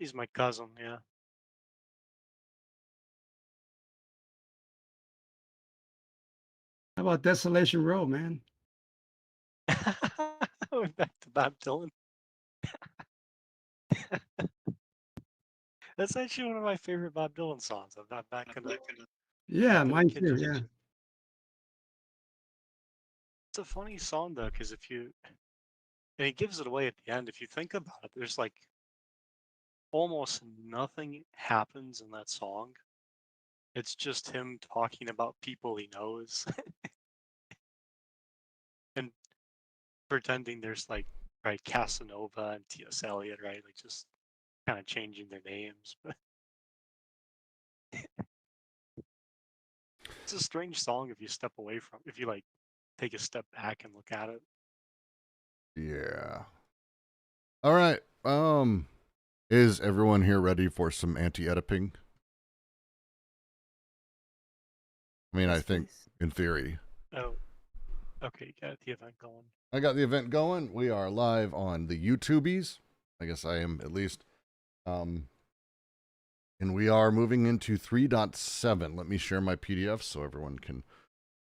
He's my cousin, yeah. How about Desolation Row, man? Went back to Bob Dylan. That's actually one of my favorite Bob Dylan songs. I'm not Yeah, gonna mine kid too. you. Yeah. It's a funny song though, because if you and he gives it away at the end. If you think about it, there's like almost nothing happens in that song. It's just him talking about people he knows and pretending there's like right Casanova and T.S. Eliot, right? Like just kind of changing their names. But it's a strange song if you step away from if you like take a step back and look at it. Yeah. All right. Is everyone here ready for some anti-Oediping? I mean, I think in theory. Oh, okay, you got the event going. I got the event going. We are live on the YouTubies. I guess I am at least. And we are moving into 3.7. Let me share my PDF so everyone can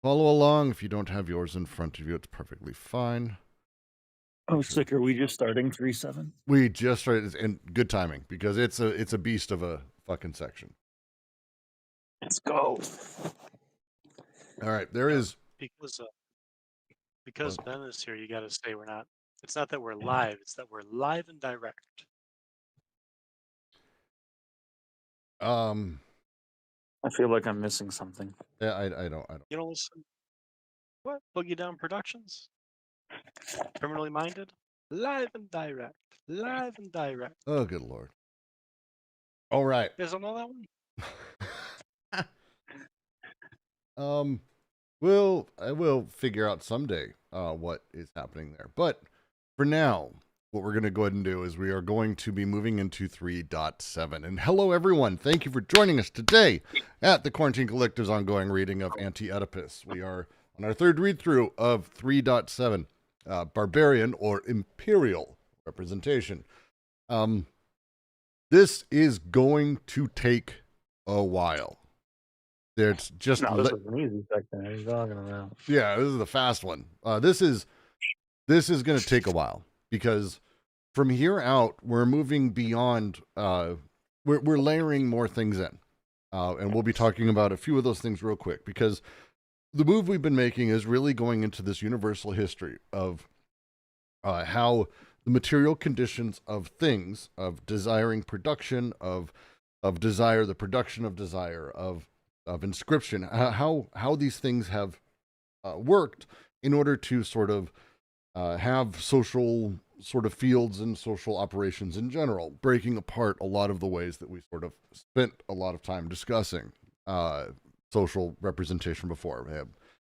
follow along. If you don't have yours in front of you, it's perfectly fine. Oh, sick. Are we just starting 3.7? We just started, and good timing because it's a beast of a fucking section. Let's go. All right, there is because Ben is here. You got to say we're not. It's not that we're live. It's that we're live and direct. I feel like I'm missing something. Yeah, I don't. You don't listen. What? Boogie Down Productions? Criminally Minded? Live and direct. Live and direct. Oh, good Lord. All right. You guys don't know that one? I will figure out someday what is happening there. But for now, what we're going to go ahead and do is we are going to be moving into 3.7. And hello, everyone. Thank you for joining us today at the Quarantine Collective's ongoing reading of Anti-Oedipus. We are on our third read-through of 3.7, Barbarian or Imperial Representation. This is going to take a while. There's just no, this is an easy section. What are you talking about? Yeah, this is the fast one. This is going to take a while because from here out we're moving beyond. We're layering more things in, and we'll be talking about a few of those things real quick because the move we've been making is really going into this universal history of how the material conditions of things, of desiring production, of desire, the production of desire, of inscription, how these things have worked in order to sort of have social sort of fields and social operations in general, breaking apart a lot of the ways that we sort of spent a lot of time discussing social representation before.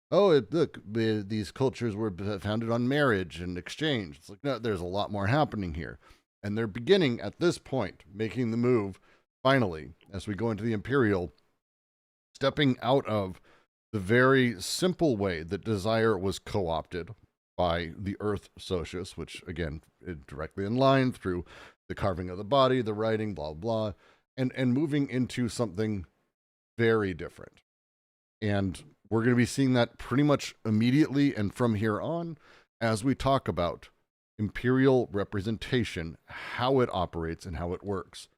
Look, these cultures were founded on marriage and exchange. It's like, no, there's a lot more happening here. And they're beginning at this point, making the move, finally, as we go into the Imperial, stepping out of the very simple way that desire was co-opted by the Earth Socius, which, again, is directly in line through the carving of the body, the writing, blah, blah, and moving into something very different. And we're going to be seeing that pretty much immediately and from here on as we talk about imperial representation, how it operates and how it works.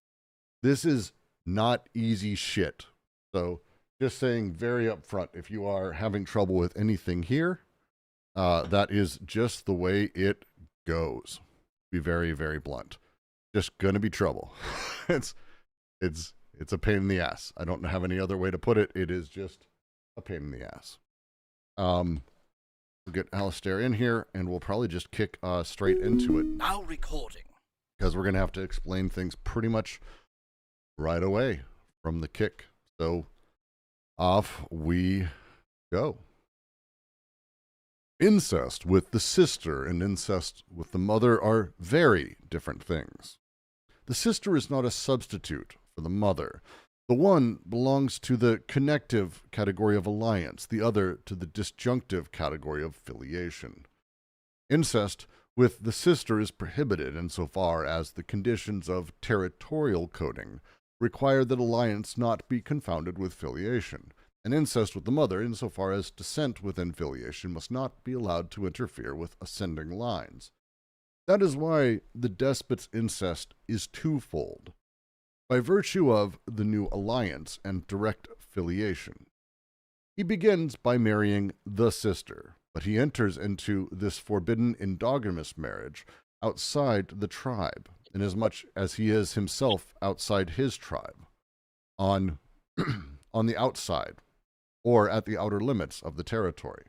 This is not easy shit. So just saying very upfront, if you are having trouble with anything here, that is just the way it goes. Be very, very blunt. Just going to be trouble. It's a pain in the ass. I don't have any other way to put it. It is just a pain in the ass. We'll get Alistair in here, and we'll probably just kick straight into it. Now recording. Because we're going to have to explain things pretty much right away from the kick. So off we go. Incest with the sister and incest with the mother are very different things. The sister is not a substitute for the mother. The one belongs to the connective category of alliance, the other to the disjunctive category of filiation. Incest with the sister is prohibited insofar as the conditions of territorial coding require that alliance not be confounded with filiation, and incest with the mother insofar as descent within filiation must not be allowed to interfere with ascending lines. That is why the despot's incest is twofold, by virtue of the new alliance and direct filiation. He begins by marrying the sister, but he enters into this forbidden endogamous marriage outside the tribe, inasmuch as he is himself outside his tribe, on the outside, or at the outer limits of the territory.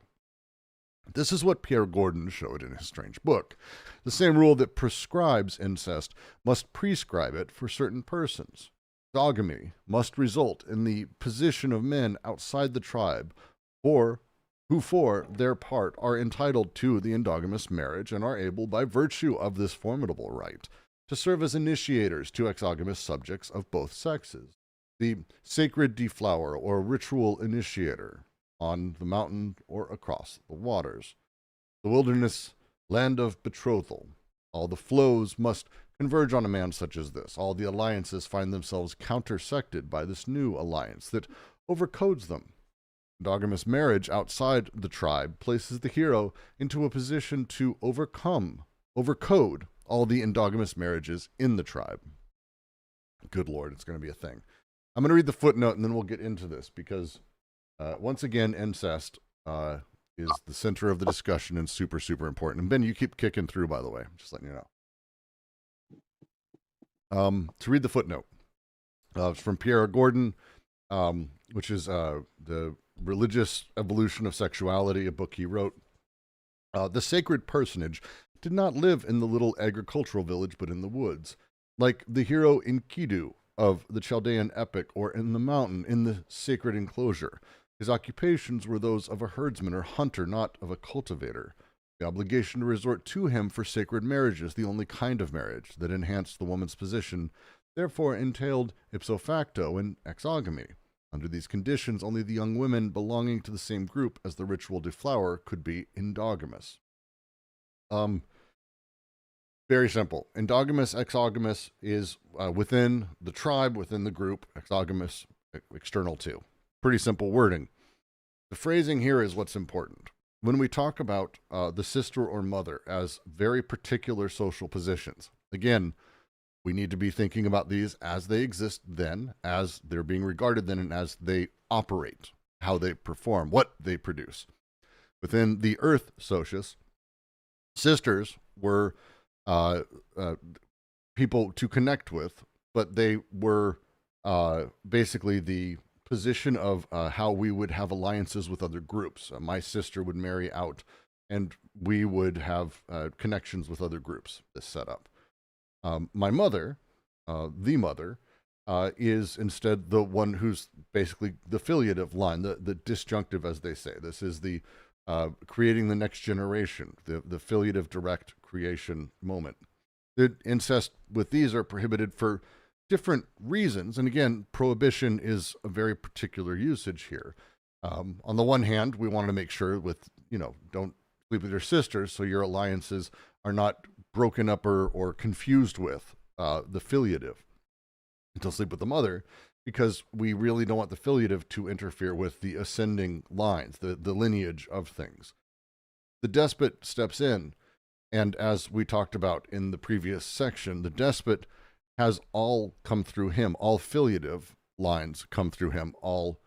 This is what Pierre Gordon showed in his strange book. The same rule that prescribes incest must prescribe it for certain persons. Exogamy must result in the position of men outside the tribe, or who for their part are entitled to the endogamous marriage and are able, by virtue of this formidable right, to serve as initiators to exogamous subjects of both sexes. The sacred deflower or ritual initiator on the mountain or across the waters. The wilderness, land of betrothal. All the flows must converge on a man such as this. All the alliances find themselves countersected by this new alliance that overcodes them. Endogamous marriage outside the tribe places the hero into a position to overcode all the endogamous marriages in the tribe. Good Lord, it's going to be a thing. I'm going to read the footnote and then we'll get into this because, once again, incest is the center of the discussion and super, super important. And Ben, you keep kicking through, by the way. I'm just letting you know. To read the footnote, it's from Pierre Gordon, which is The Religious Evolution of Sexuality, a book he wrote. The sacred personage did not live in the little agricultural village, but in the woods, like the hero Enkidu of the Chaldean epic, or in the mountain in the sacred enclosure. His occupations were those of a herdsman or hunter, not of a cultivator. The obligation to resort to him for sacred marriages, the only kind of marriage that enhanced the woman's position, therefore entailed ipso facto an exogamy. Under these conditions, only the young women belonging to the same group as the ritual deflower could be endogamous. Very simple. Endogamous, exogamous is within the tribe, within the group. Exogamous, external to. Pretty simple wording. The phrasing here is what's important. When we talk about the sister or mother as very particular social positions, again, we need to be thinking about these as they exist then, as they're being regarded then, and as they operate, how they perform, what they produce. Within the earth socius, sisters were people to connect with, but they were basically the position of how we would have alliances with other groups. My sister would marry out, and we would have connections with other groups, this setup. My mother, the mother, is instead the one who's basically the filiative line, the disjunctive, as they say. This is the creating the next generation, the filiative direct creation moment. The incest with these are prohibited for different reasons. And again, prohibition is a very particular usage here. On the one hand, we wanted to make sure don't sleep with your sisters, so your alliances are not broken up or confused with the filiative. Until sleep with the mother, because we really don't want the filiative to interfere with the ascending lines, the lineage of things. The despot steps in, and as we talked about in the previous section, the despot has all come through him, all filiative lines come through him, all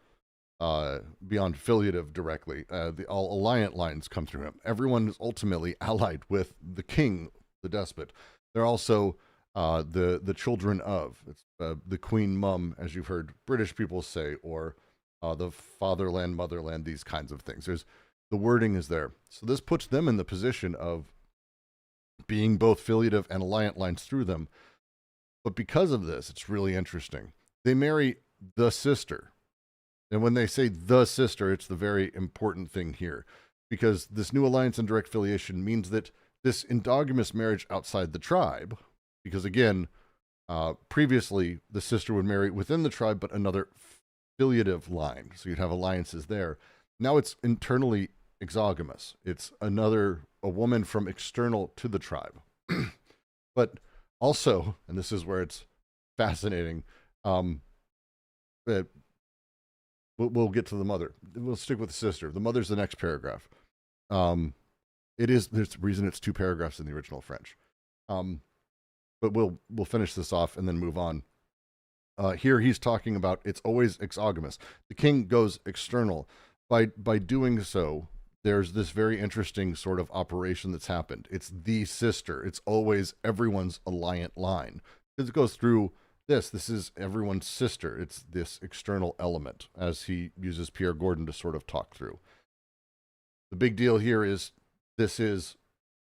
beyond filiative directly, all alliant lines come through him. Everyone is ultimately allied with the king, the despot. They're also the children of, it's the queen mum, as you've heard British people say, or the fatherland, motherland, these kinds of things. The wording is there. So this puts them in the position of being both filiative and alliant lines through them. But because of this, it's really interesting. They marry the sister. And when they say the sister, it's the very important thing here. Because this new alliance and direct filiation means that this endogamous marriage outside the tribe, because again, previously the sister would marry within the tribe, but another filiative line. So you'd have alliances there. Now it's internally exogamous. It's another a woman from external to the tribe. But also, and this is where it's fascinating, we'll get to the mother. We'll stick with the sister. The mother's the next paragraph. There's a reason it's 2 paragraphs in the original French. But we'll finish this off and then move on. Here he's talking about it's always exogamous. The king goes external. By doing so, there's this very interesting sort of operation that's happened. It's the sister. It's always everyone's alliant line. Because it goes through this. This is everyone's sister. It's this external element, as he uses Pierre Gordon to sort of talk through. The big deal here is this is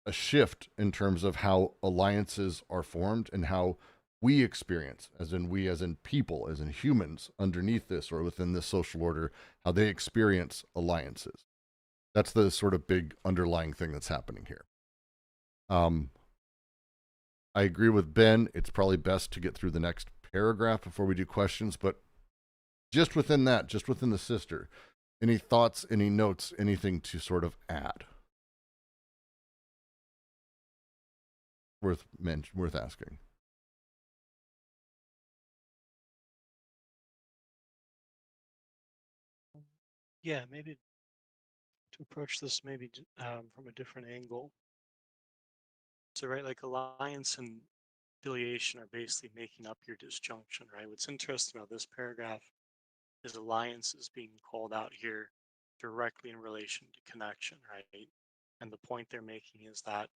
a shift in terms of how alliances are formed and how we experience, as in people, as in humans underneath this or within this social order, how they experience alliances. That's the sort of big underlying thing that's happening here. I agree with Ben. It's probably best to get through the next paragraph before we do questions, but just within that, just within the sister, any thoughts, any notes, anything to sort of add? Worth asking. Yeah, maybe to approach this maybe from a different angle. So, right, like alliance and affiliation are basically making up your disjunction, right? What's interesting about this paragraph is alliance is being called out here directly in relation to connection, right? And the point they're making is that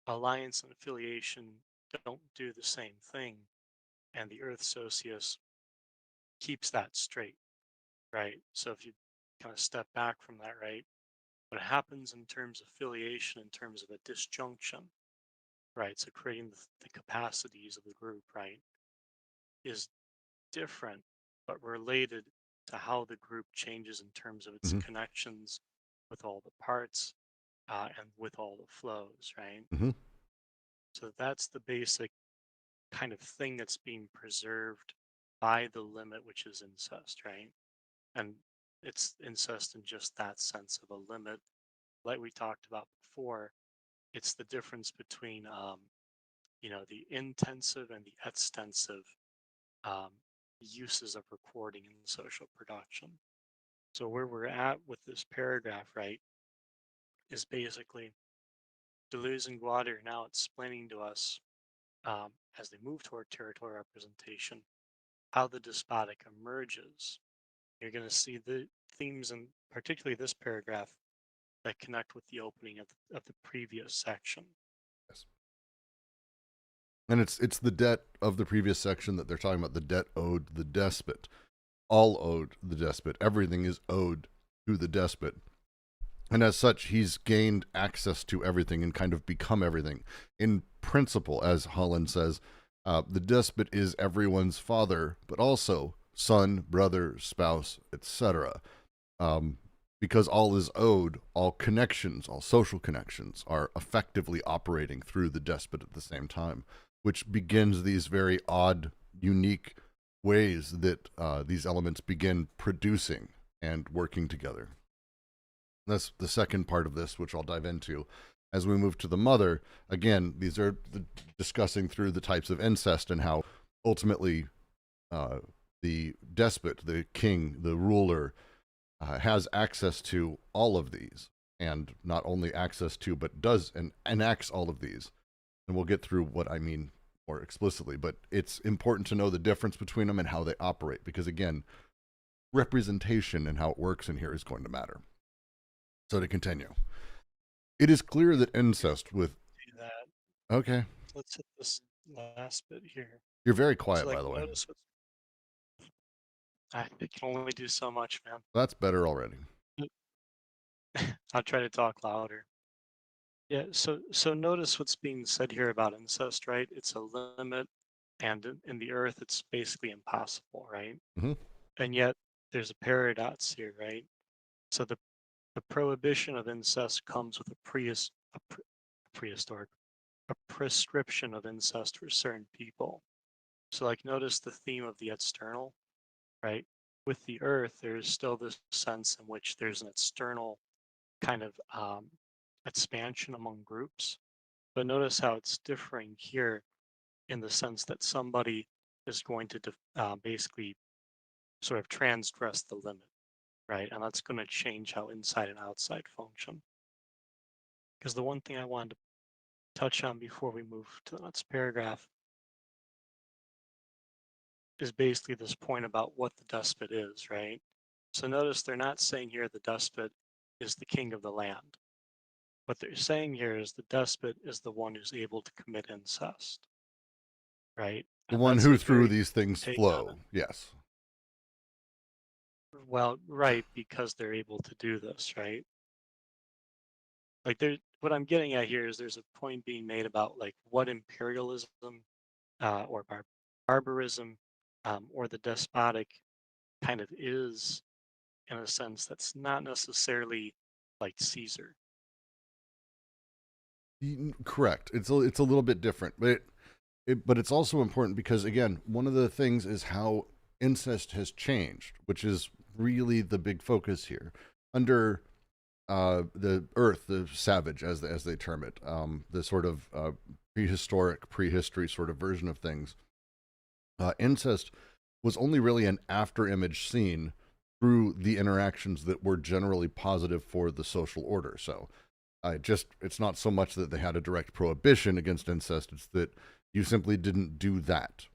alliance and affiliation don't do the same thing, and the Earth Socius keeps that straight, right? So if you kind of step back from that, right, what happens in terms of affiliation, in terms of a disjunction, right, so creating the capacities of the group, right, is different but related to how the group changes in terms of its Mm-hmm. connections with all the parts and with all the flows, right? Mm-hmm. So that's the basic kind of thing that's being preserved by the limit, which is incest, right? And it's incest in just that sense of a limit. Like we talked about before, it's the difference between, the intensive and the extensive um, uses of recording in social production. So where we're at with this paragraph, right, is basically Deleuze and Guattari are now explaining to us, as they move toward territorial representation, how the despotic emerges. You're going to see the themes, in particularly this paragraph, that connect with the opening of the previous section. Yes. And it's the debt of the previous section that they're talking about, the debt owed the despot. All owed the despot. Everything is owed to the despot. And as such, he's gained access to everything and kind of become everything. In principle, as Holland says, the despot is everyone's father, but also son, brother, spouse, etc. Because all is owed, all connections, all social connections are effectively operating through the despot at the same time, which begins these very odd, unique ways that these elements begin producing and working together. That's the second part of this, which I'll dive into. As we move to the mother, again, these are discussing through the types of incest and how ultimately the despot, the king, the ruler, has access to all of these, and not only access to, but does and enacts all of these. And we'll get through what I mean more explicitly, but it's important to know the difference between them and how they operate, because again, representation and how it works in here is going to matter. So to continue, it is clear that incest with... Do that. Okay. Let's hit this last bit here. You're very quiet, So, like, by the way. I can only do so much, man. That's better already. I'll try to talk louder. Yeah, so notice what's being said here about incest, right? It's a limit, and in the earth, it's basically impossible, right? Mm-hmm. And yet, there's a paradox here, right? So the prohibition of incest comes with prehistoric, a prescription of incest for certain people. So, like, notice the theme of the external, right? With the earth, there's still this sense in which there's an external kind of expansion among groups. But notice how it's differing here in the sense that somebody is going to basically sort of transgress the limit, right? And that's going to change how inside and outside function. Because the one thing I wanted to touch on before we move to the next paragraph is basically this point about what the despot is, right? So notice they're not saying here the despot is the king of the land. What they're saying here is the despot is the one who's able to commit incest, right? The And one that's who a through very these things take on flow. it. Yes. Well, right, because they're able to do this, right? Like what I'm getting at here is there's a point being made about like what imperialism or barbarism or the despotic kind of is in a sense that's not necessarily like Caesar. Correct. It's a little bit different, but it's also important because again, one of the things is how incest has changed, which is really the big focus here. Under the earth, the savage, as they term it, the sort of prehistory sort of version of things, incest was only really an after image seen through the interactions that were generally positive for the social order. So it's not so much that they had a direct prohibition against incest, it's that you simply didn't do that.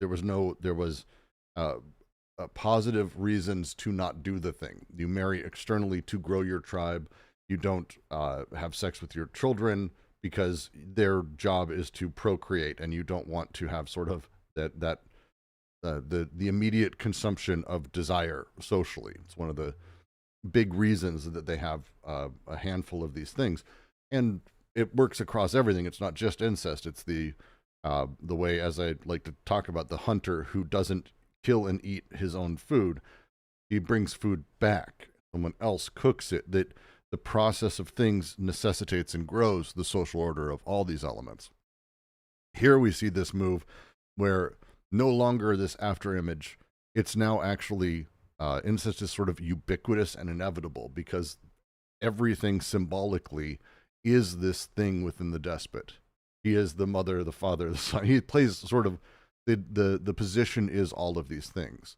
There was positive reasons to not do the thing. You marry externally to grow your tribe. You don't have sex with your children because their job is to procreate, and you don't want to have sort of the immediate consumption of desire socially. It's one of the big reasons that they have a handful of these things, and it works across everything. It's not just incest. It's the way, as I like to talk about, the hunter who doesn't kill and eat his own food. He brings food back. Someone else cooks it. That the process of things necessitates and grows the social order of all these elements. Here we see this move where no longer this after image. It's now actually incest is sort of ubiquitous and inevitable because everything symbolically is this thing within the despot. He is the mother, the father, the son. He plays sort of the position is all of these things.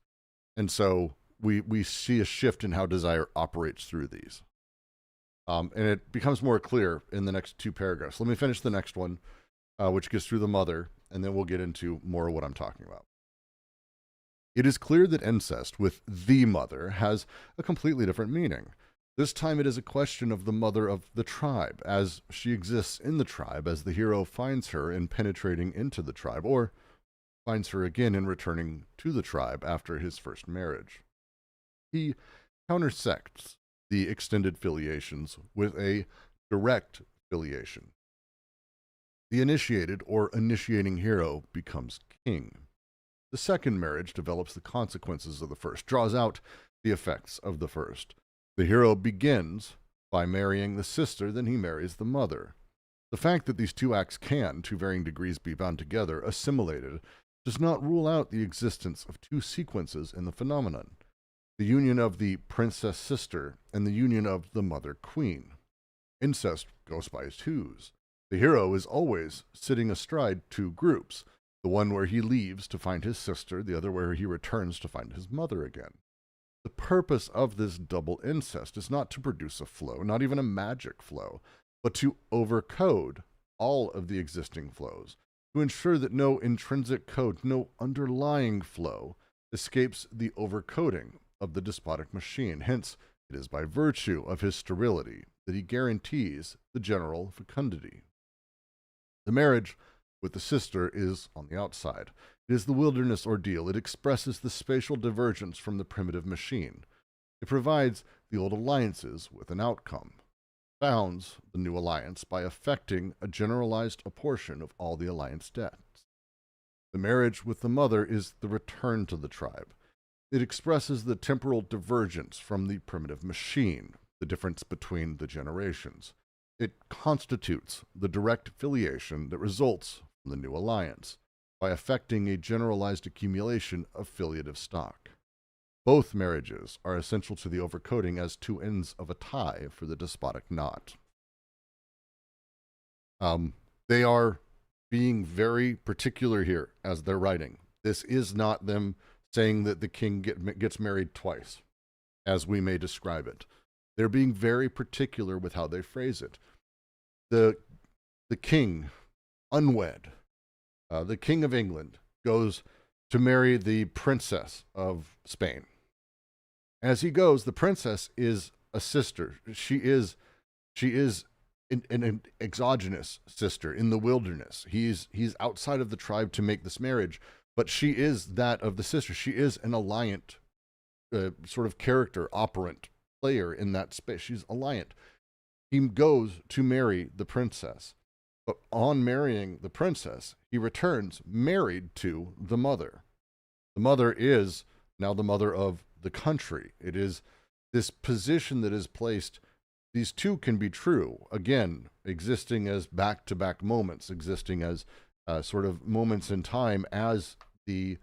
And so we see a shift in how desire operates through these. And it becomes more clear in the next two paragraphs. Let me finish the next one, which gets through the mother, and then we'll get into more of what I'm talking about. It is clear that incest with the mother has a completely different meaning. This time it is a question of the mother of the tribe, as she exists in the tribe, as the hero finds her in penetrating into the tribe, or finds her again in returning to the tribe after his first marriage. He countersects the extended filiations with a direct filiation. The initiated or initiating hero becomes king. The second marriage develops the consequences of the first, draws out the effects of the first. The hero begins by marrying the sister, then he marries the mother. The fact that these two acts can, to varying degrees, be bound together, assimilated, does not rule out the existence of two sequences in the phenomenon, the union of the princess sister and the union of the mother queen. Incest goes by twos. The hero is always sitting astride two groups, the one where he leaves to find his sister, the other where he returns to find his mother again. The purpose of this double incest is not to produce a flow, not even a magic flow, but to overcode all of the existing flows, to ensure that no intrinsic code, no underlying flow, escapes the overcoding of the despotic machine. Hence, it is by virtue of his sterility that he guarantees the general fecundity. The marriage with the sister is on the outside. It is the wilderness ordeal. It expresses the spatial divergence from the primitive machine. It provides the old alliances with an outcome, bounds the new alliance by affecting a generalized apportion of all the alliance debts. The marriage with the mother is the return to the tribe. It expresses the temporal divergence from the primitive machine, the difference between the generations. It constitutes the direct filiation that results from the new alliance by affecting a generalized accumulation of filiative stock. Both marriages are essential to the overcoding as two ends of a tie for the despotic knot. They are being very particular here as they're writing. This is not them saying that the king gets married twice, as we may describe it. They're being very particular with how they phrase it. The king, unwed, the king of England, goes to marry the princess of Spain. As he goes, the princess is a sister. She is an exogenous sister in the wilderness. He's outside of the tribe to make this marriage, but she is that of the sister. She is an alliant sort of character, operant player in that space. She's alliant. He goes to marry the princess, but on marrying the princess, he returns married to the mother. The mother is now the mother of the country. It is this position that is placed. These two can be true, again, existing as back-to-back moments, existing as sort of moments in time as the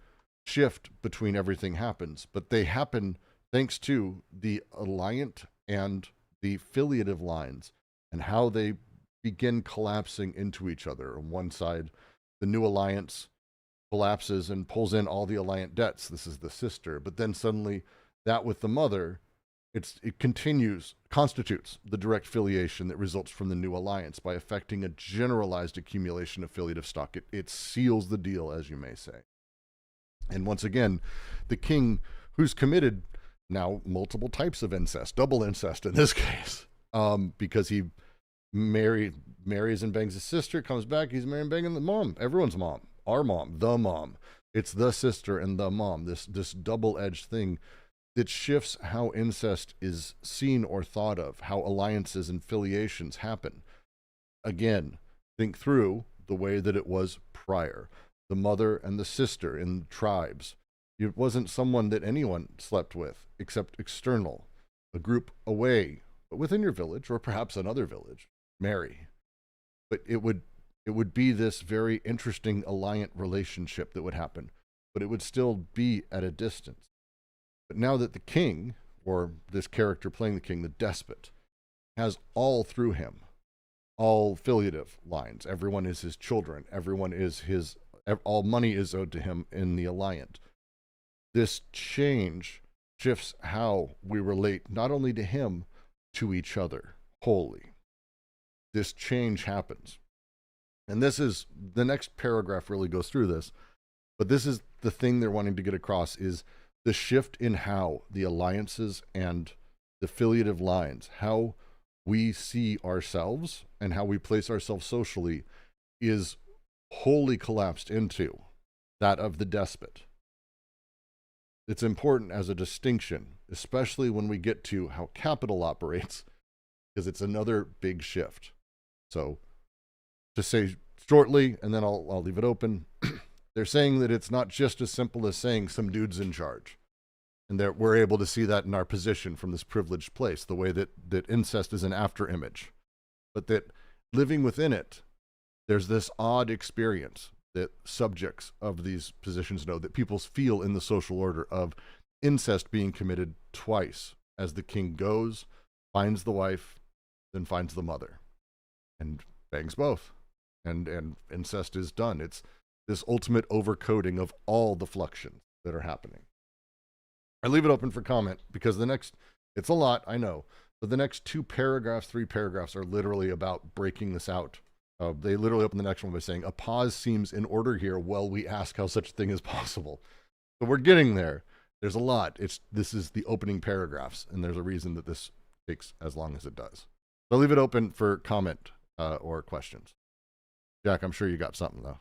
shift between everything happens. But they happen thanks to the alliant and the filiative lines and how they begin collapsing into each other. On one side, the new alliance collapses and pulls in all the alliant debts. This is the sister. But then suddenly that with the mother, it constitutes the direct filiation that results from the new alliance by affecting a generalized accumulation of filiative stock. It seals the deal, as you may say. And once again, the king, who's committed now multiple types of incest, double incest in this case, because he marries and bangs his sister, comes back, he's marrying and banging the mom, everyone's mom, our mom, the mom. It's the sister and the mom, this double-edged thing that shifts how incest is seen or thought of, how alliances and filiations happen. Again, think through the way that it was prior. The mother and the sister in tribes. It wasn't someone that anyone slept with, except external, a group away, but within your village, or perhaps another village, marry. But it would be this very interesting alliant relationship that would happen, but it would still be at a distance. But now that the king, or this character playing the king, the despot, has all through him, all filiative lines. Everyone is his children. Everyone is his, all money is owed to him in the alliant. This change shifts how we relate not only to him, to each other wholly. This change happens. And this is, the next paragraph really goes through this, but this is the thing they're wanting to get across is the shift in how the alliances and the filiative lines, how we see ourselves and how we place ourselves socially is wholly collapsed into that of the despot. It's important as a distinction, especially when we get to how capital operates, because it's another big shift. So to say shortly, and then I'll leave it open, they're saying that it's not just as simple as saying some dude's in charge. And that we're able to see that in our position from this privileged place, the way that incest is an after image. But that living within it, there's this odd experience that subjects of these positions know, that people feel in the social order of incest being committed twice, as the king goes, finds the wife, then finds the mother, and bangs both. And incest is done. It's this ultimate overcoding of all the fluxions that are happening. I leave it open for comment because the next, it's a lot, I know, but the next 2 paragraphs, 3 paragraphs are literally about breaking this out. They literally open the next one by saying, a pause seems in order here while we ask how such a thing is possible. But we're getting there. There's a lot. This is the opening paragraphs, and there's a reason that this takes as long as it does. So I'll leave it open for comment or questions. Jack, I'm sure you got something, though.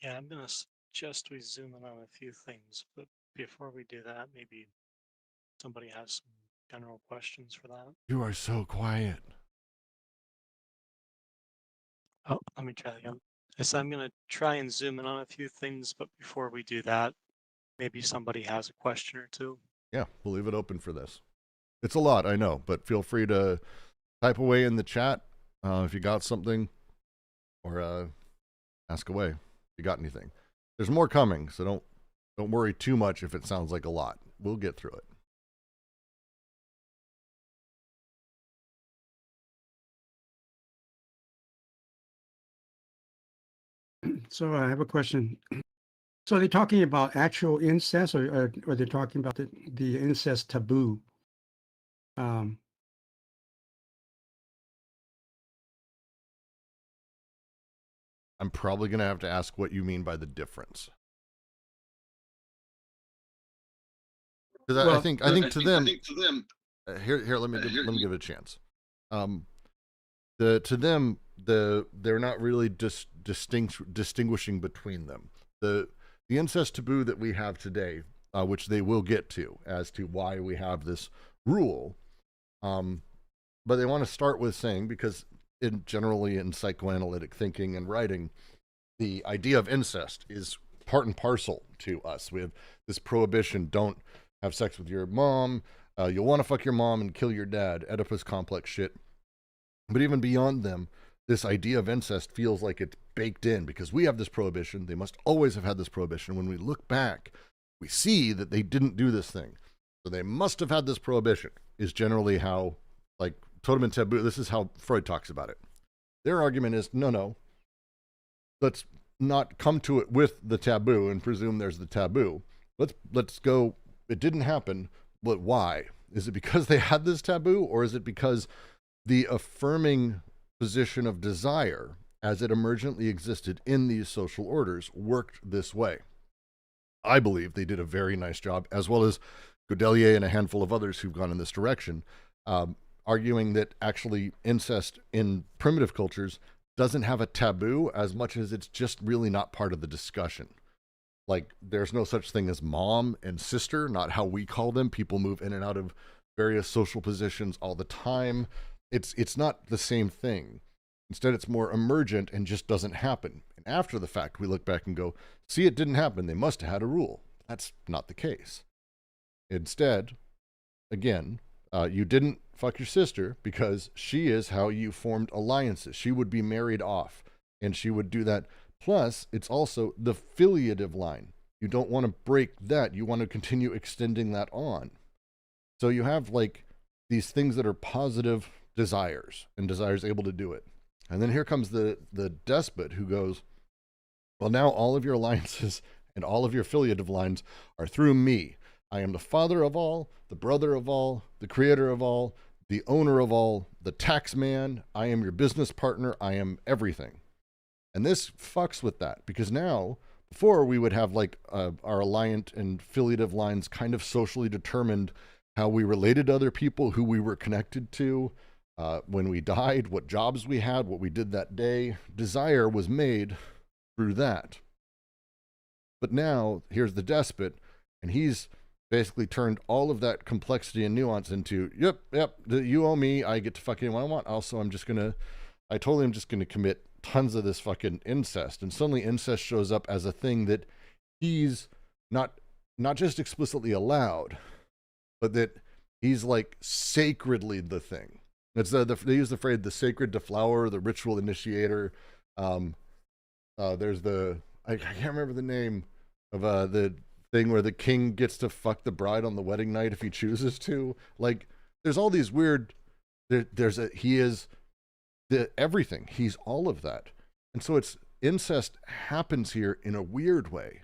Yeah, I'm going to suggest we zoom in on a few things, but before we do that, maybe somebody has some general questions for that. You are so quiet. Oh, let me try again. So I'm going to try and zoom in on a few things, but before we do that, maybe somebody has a question or two. Yeah, we'll leave it open for this. It's a lot, I know, but feel free to type away in the chat if you got something, or ask away if you got anything. There's more coming, so don't worry too much if it sounds like a lot. We'll get through it. So I have a question. So they're talking about actual incest, or they're talking about the incest taboo? Um, I'm probably going to have to ask what you mean by the difference. Because I well, think to them, here let me give it a chance. To them, they're not really distinguishing between them. The incest taboo that we have today, which they will get to as to why we have this rule, but they want to start with saying, because generally in psychoanalytic thinking and writing, the idea of incest is part and parcel to us. We have this prohibition: don't have sex with your mom. You'll want to fuck your mom and kill your dad. Oedipus complex shit. But even beyond them, this idea of incest feels like it's baked in because we have this prohibition. They must always have had this prohibition. When we look back, we see that they didn't do this thing. So they must have had this prohibition, is generally how, like, totem and taboo, this is how Freud talks about it. Their argument is, no, let's not come to it with the taboo and presume there's the taboo. Let's go, it didn't happen, but why? Is it because they had this taboo, or is it because the affirming position of desire as it emergently existed in these social orders worked this way? I believe they did a very nice job, as well as Godelier and a handful of others who've gone in this direction, arguing that actually incest in primitive cultures doesn't have a taboo as much as it's just really not part of the discussion. Like, there's no such thing as mom and sister, not how we call them. People move in and out of various social positions all the time. It's not the same thing. Instead, it's more emergent and just doesn't happen. And after the fact, we look back and go, see, it didn't happen. They must have had a rule. That's not the case. Instead, again, you didn't fuck your sister because she is how you formed alliances. She would be married off, and she would do that. Plus, it's also the filiative line. You don't want to break that. You want to continue extending that on. So you have, like, these things that are positive desires, and desires able to do it. And then here comes the despot who goes, well, now all of your alliances and all of your filiative lines are through me. I am the father of all, the brother of all, the creator of all, the owner of all, the tax man. I am your business partner. I am everything. And this fucks with that, because now, before, we would have, like, our alliant and filiative lines kind of socially determined how we related to other people, who we were connected to, when we died, what jobs we had, what we did that day. Desire was made through that. But now, here's the despot, and he's basically turned all of that complexity and nuance into, yep, you owe me, I get to fuck anyone I want. Also, I totally am just gonna commit tons of this fucking incest. And suddenly incest shows up as a thing that he's not just explicitly allowed, but that he's, like, sacredly the thing. It's they use the phrase the sacred deflower, the ritual initiator. There's I can't remember the name of the thing where the king gets to fuck the bride on the wedding night if he chooses to. Like, there's all these weird. He is the everything. He's all of that, and so incest happens here in a weird way,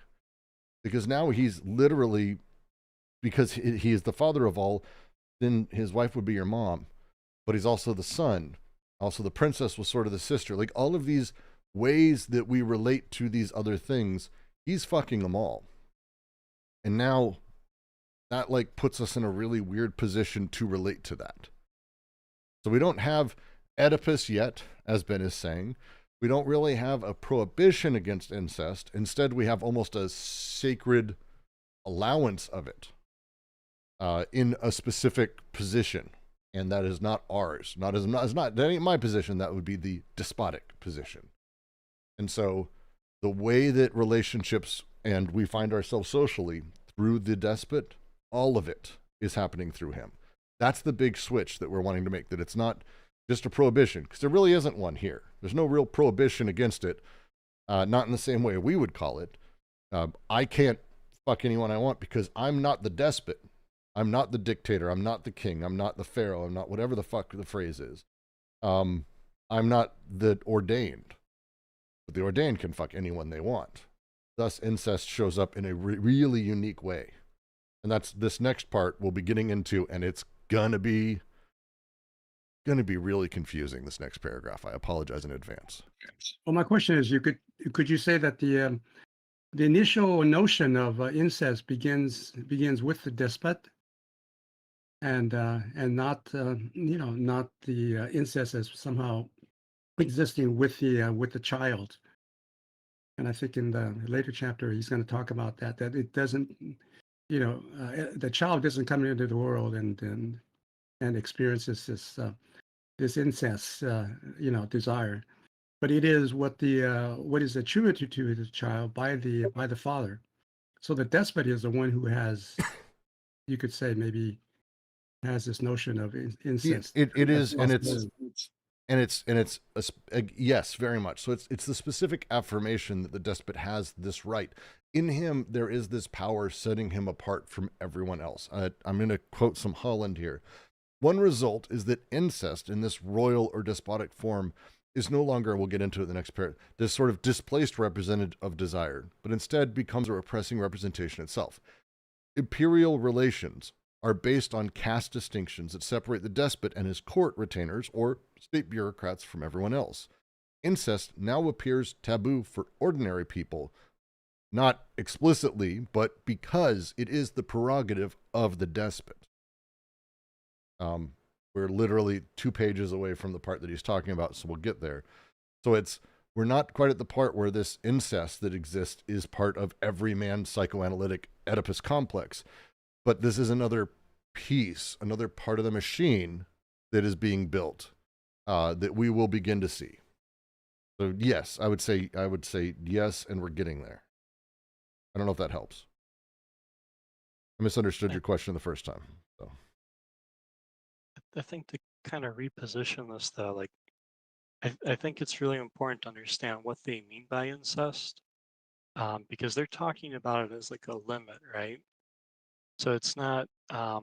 because now he's literally, because he is the father of all. Then his wife would be your mom. But he's also the son. Also, the princess was sort of the sister. Like, all of these ways that we relate to these other things, he's fucking them all. And now that, like, puts us in a really weird position to relate to that. So we don't have Oedipus yet, as Ben is saying. We don't really have a prohibition against incest. Instead, we have almost a sacred allowance of it in a specific position. And that is not ours. That ain't my position. That would be the despotic position. And so the way that relationships and we find ourselves socially through the despot, all of it is happening through him. That's the big switch that we're wanting to make, that it's not just a prohibition, because there really isn't one here. There's no real prohibition against it, not in the same way we would call it. I can't fuck anyone I want because I'm not the despot. I'm not the dictator. I'm not the king. I'm not the pharaoh. I'm not whatever the fuck the phrase is. I'm not the ordained. but the ordained can fuck anyone they want. Thus, incest shows up in a really unique way. And that's this next part we'll be getting into, and it's gonna be really confusing, this next paragraph. I apologize in advance. Well, my question is, could you say that the initial notion of incest begins with the despot, and not not the incest as somehow existing with the child? And I think in the later chapter he's going to talk about that it doesn't, the child doesn't come into the world and experiences this incest desire, but it is what is attributed to the child by the father. So the despot is the one who has, you could say, maybe has this notion of incest. It is, and it's yes, very much. So it's the specific affirmation that the despot has this right. In him, there is this power setting him apart from everyone else. I'm going to quote some Holland here. One result is that incest in this royal or despotic form is no longer, we'll get into it in the next paragraph, this sort of displaced representative of desire, but instead becomes a repressing representation itself. Imperial relations are based on caste distinctions that separate the despot and his court retainers or state bureaucrats from everyone else. Incest now appears taboo for ordinary people, not explicitly, but because it is the prerogative of the despot. We're literally 2 pages away from the part that he's talking about, so we'll get there. So we're not quite at the part where this incest that exists is part of every man's psychoanalytic Oedipus complex. But this is another piece, another part of the machine that is being built, that we will begin to see. So yes, I would say yes, and we're getting there. I don't know if that helps. I misunderstood your question the first time. So I think to kind of reposition this, though, like I think it's really important to understand what they mean by incest, because they're talking about it as like a limit, right? So it's not, they're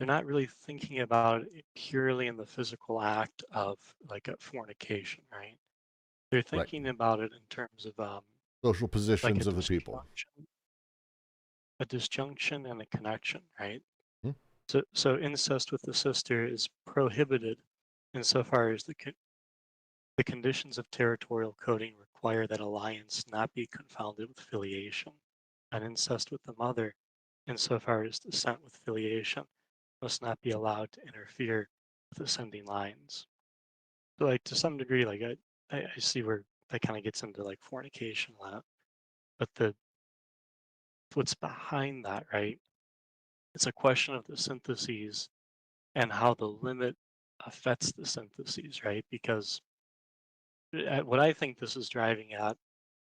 not really thinking about it purely in the physical act of like a fornication, right? They're thinking about it in terms of social like positions of the people. a disjunction and a connection, right? Hmm. So incest with the sister is prohibited insofar as the conditions of territorial coding require that alliance not be confounded with filiation. And incest with the mother, insofar as descent with filiation, must not be allowed to interfere with ascending lines. So like to some degree, like I see where that kind of gets into like fornication a lot, but what's behind that, right? It's a question of the syntheses and how the limit affects the syntheses, right? Because what I think this is driving at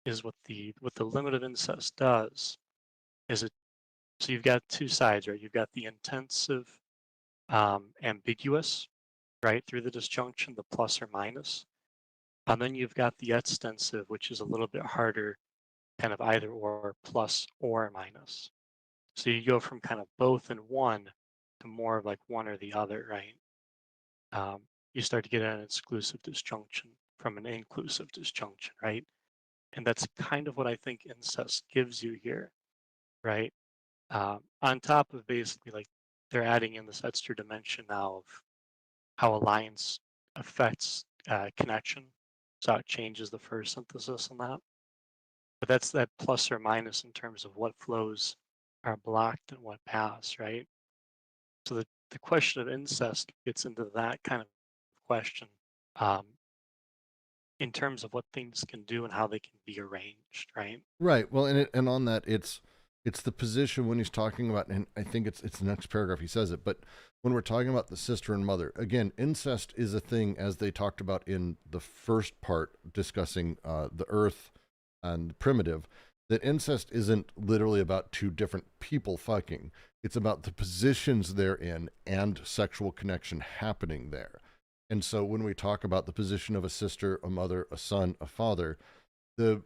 is what the limit of incest does is so you've got 2 sides, right? You've got the intensive, ambiguous, right, through the disjunction, the plus or minus, and then you've got the extensive, which is a little bit harder, kind of either or, plus or minus. So you go from kind of both in one to more of like one or the other, right? You start to get an exclusive disjunction from an inclusive disjunction, right? And that's kind of what I think incest gives you here, right? On top of basically like they're adding in this extra dimension now of how alliance affects connection. So it changes the first synthesis on that. But that's that plus or minus in terms of what flows are blocked and what pass, right? So the question of incest gets into that kind of question um, in terms of what things can do and how they can be arranged, right? Right. Well, and on that, it's the position when he's talking about, and I think it's the next paragraph he says it, but when we're talking about the sister and mother, again, incest is a thing, as they talked about in the first part discussing the earth and the primitive, that incest isn't literally about 2 different people fucking. It's about the positions they're in and sexual connection happening there. And so when we talk about the position of a sister, a mother, a son, a father, they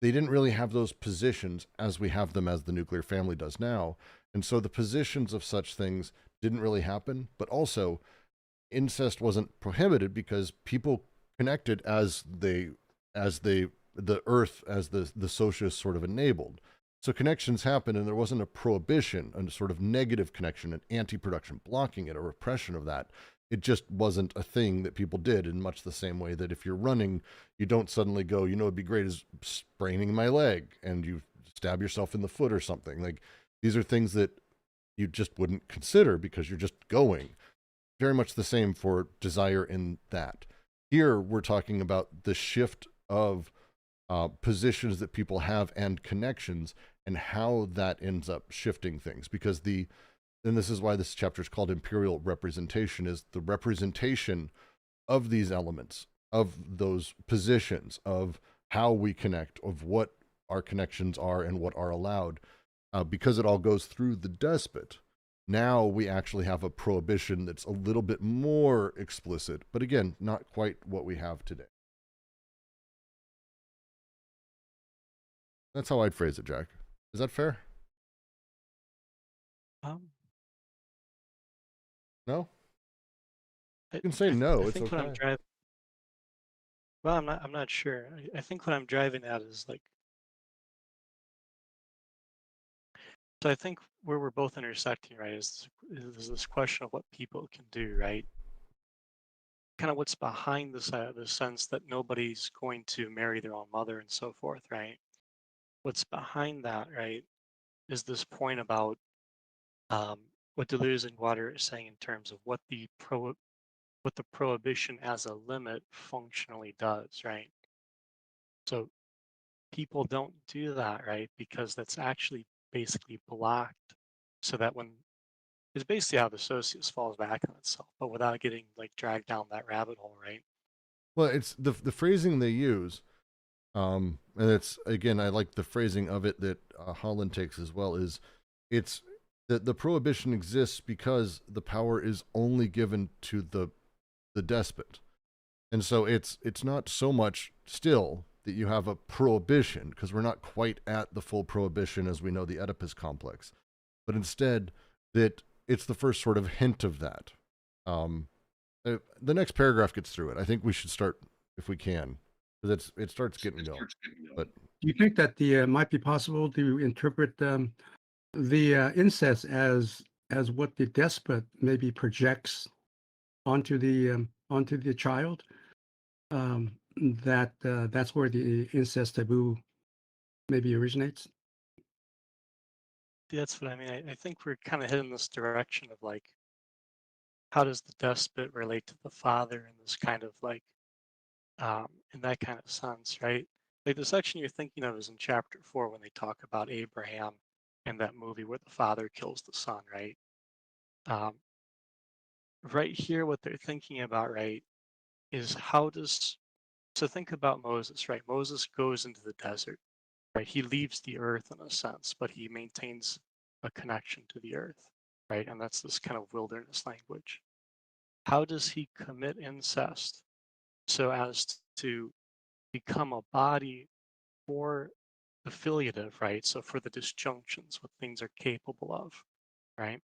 didn't really have those positions as we have them as the nuclear family does now. And so the positions of such things didn't really happen, but also incest wasn't prohibited because people connected as as the earth as the socialists sort of enabled. So connections happened, and there wasn't a prohibition, a sort of negative connection, an anti-production blocking it, a repression of that. It just wasn't a thing that people did, in much the same way that if you're running, you don't suddenly go, you know, it'd be great is spraining my leg, and you stab yourself in the foot or something. Like, these are things that you just wouldn't consider because you're just going. Very much the same for desire in that. Here, we're talking about the shift of positions that people have and connections, and how that ends up shifting things. Because and this is why this chapter is called Imperial Representation, is the representation of these elements, of those positions, of how we connect, of what our connections are and what are allowed. Because it all goes through the despot, now we actually have a prohibition that's a little bit more explicit, but again, not quite what we have today. That's how I'd phrase it, Jack. Is that fair? No? You can say no. I It's think okay. what I'm driving. Well, I'm not sure. I think what I'm driving at is like. So I think where we're both intersecting, right, is this question of what people can do, right? Kind of what's behind this the sense that nobody's going to marry their own mother and so forth, right? What's behind that, right, is this point about what Deleuze and Guattari are saying in terms of what the prohibition as a limit functionally does, right? So people don't do that, right, because that's actually basically blocked, so that when it's basically how the socius falls back on itself, but without getting like dragged down that rabbit hole, right? Well, it's the phrasing they use, and it's, again, I like the phrasing of it that Holland takes as well, is it's that the prohibition exists because the power is only given to the despot. And so it's not so much still that you have a prohibition, because we're not quite at the full prohibition as we know the Oedipus complex, but instead that it's the first sort of hint of that. The next paragraph gets through it. I think we should start if we can, because it starts getting going. But Do you think that the might be possible to interpret the incest as what the despot maybe projects onto the child? That's where the incest taboo maybe originates. That's what I mean. I think we're kind of heading this direction of like, how does the despot relate to the father in this kind of like, in that kind of sense, right? Like the section you're thinking of is in chapter 4 when they talk about Abraham and that movie where the father kills the son, right? Um, right here, what they're thinking about, right, is so think about Moses, right? Moses goes into the desert, right? He leaves the earth in a sense, but he maintains a connection to the earth, right? And that's this kind of wilderness language. How does he commit incest so as to become a body for the filiative, right? So for the disjunctions, what things are capable of, right?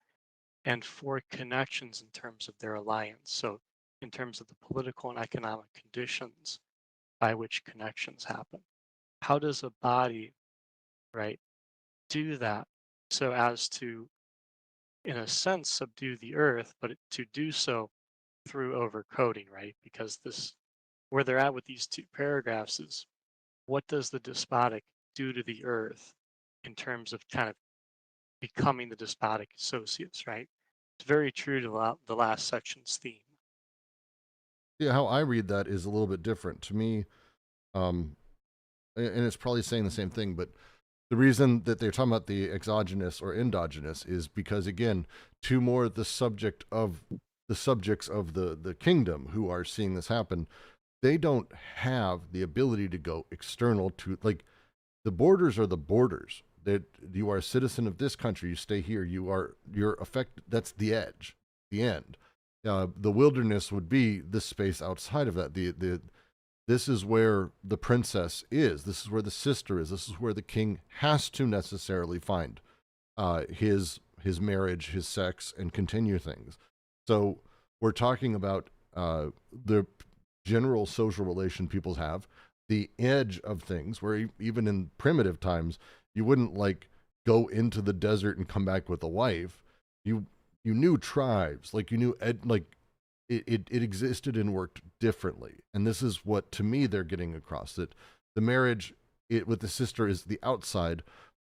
And for connections in terms of their alliance. So in terms of the political and economic conditions by which connections happen. How does a body, right, do that so as to, in a sense, subdue the earth, but to do so through overcoding, right? Because where they're at with these two paragraphs is, what does the despotic do to the earth in terms of kind of becoming the despotic associates, right? It's very true to the last section's theme. yeah, how I read that is a little bit different to me. And it's probably saying the same thing, but the reason that they're talking about the exogenous or endogenous is because, again, two more the subjects of the kingdom who are seeing this happen, they don't have the ability to go external to, like, the borders are the borders. That you are a citizen of this country, you stay here, you're affected. That's the edge, the end. The wilderness would be the space outside of that. This is where the princess is. This is where the sister is. This is where the king has to necessarily find his marriage, his sex, and continue things. So we're talking about the general social relation people have. the edge of things, where even in primitive times, you wouldn't like go into the desert and come back with a wife. You knew tribes, like you knew it existed and worked differently. And this is what, to me, they're getting across, that the marriage with the sister is the outside.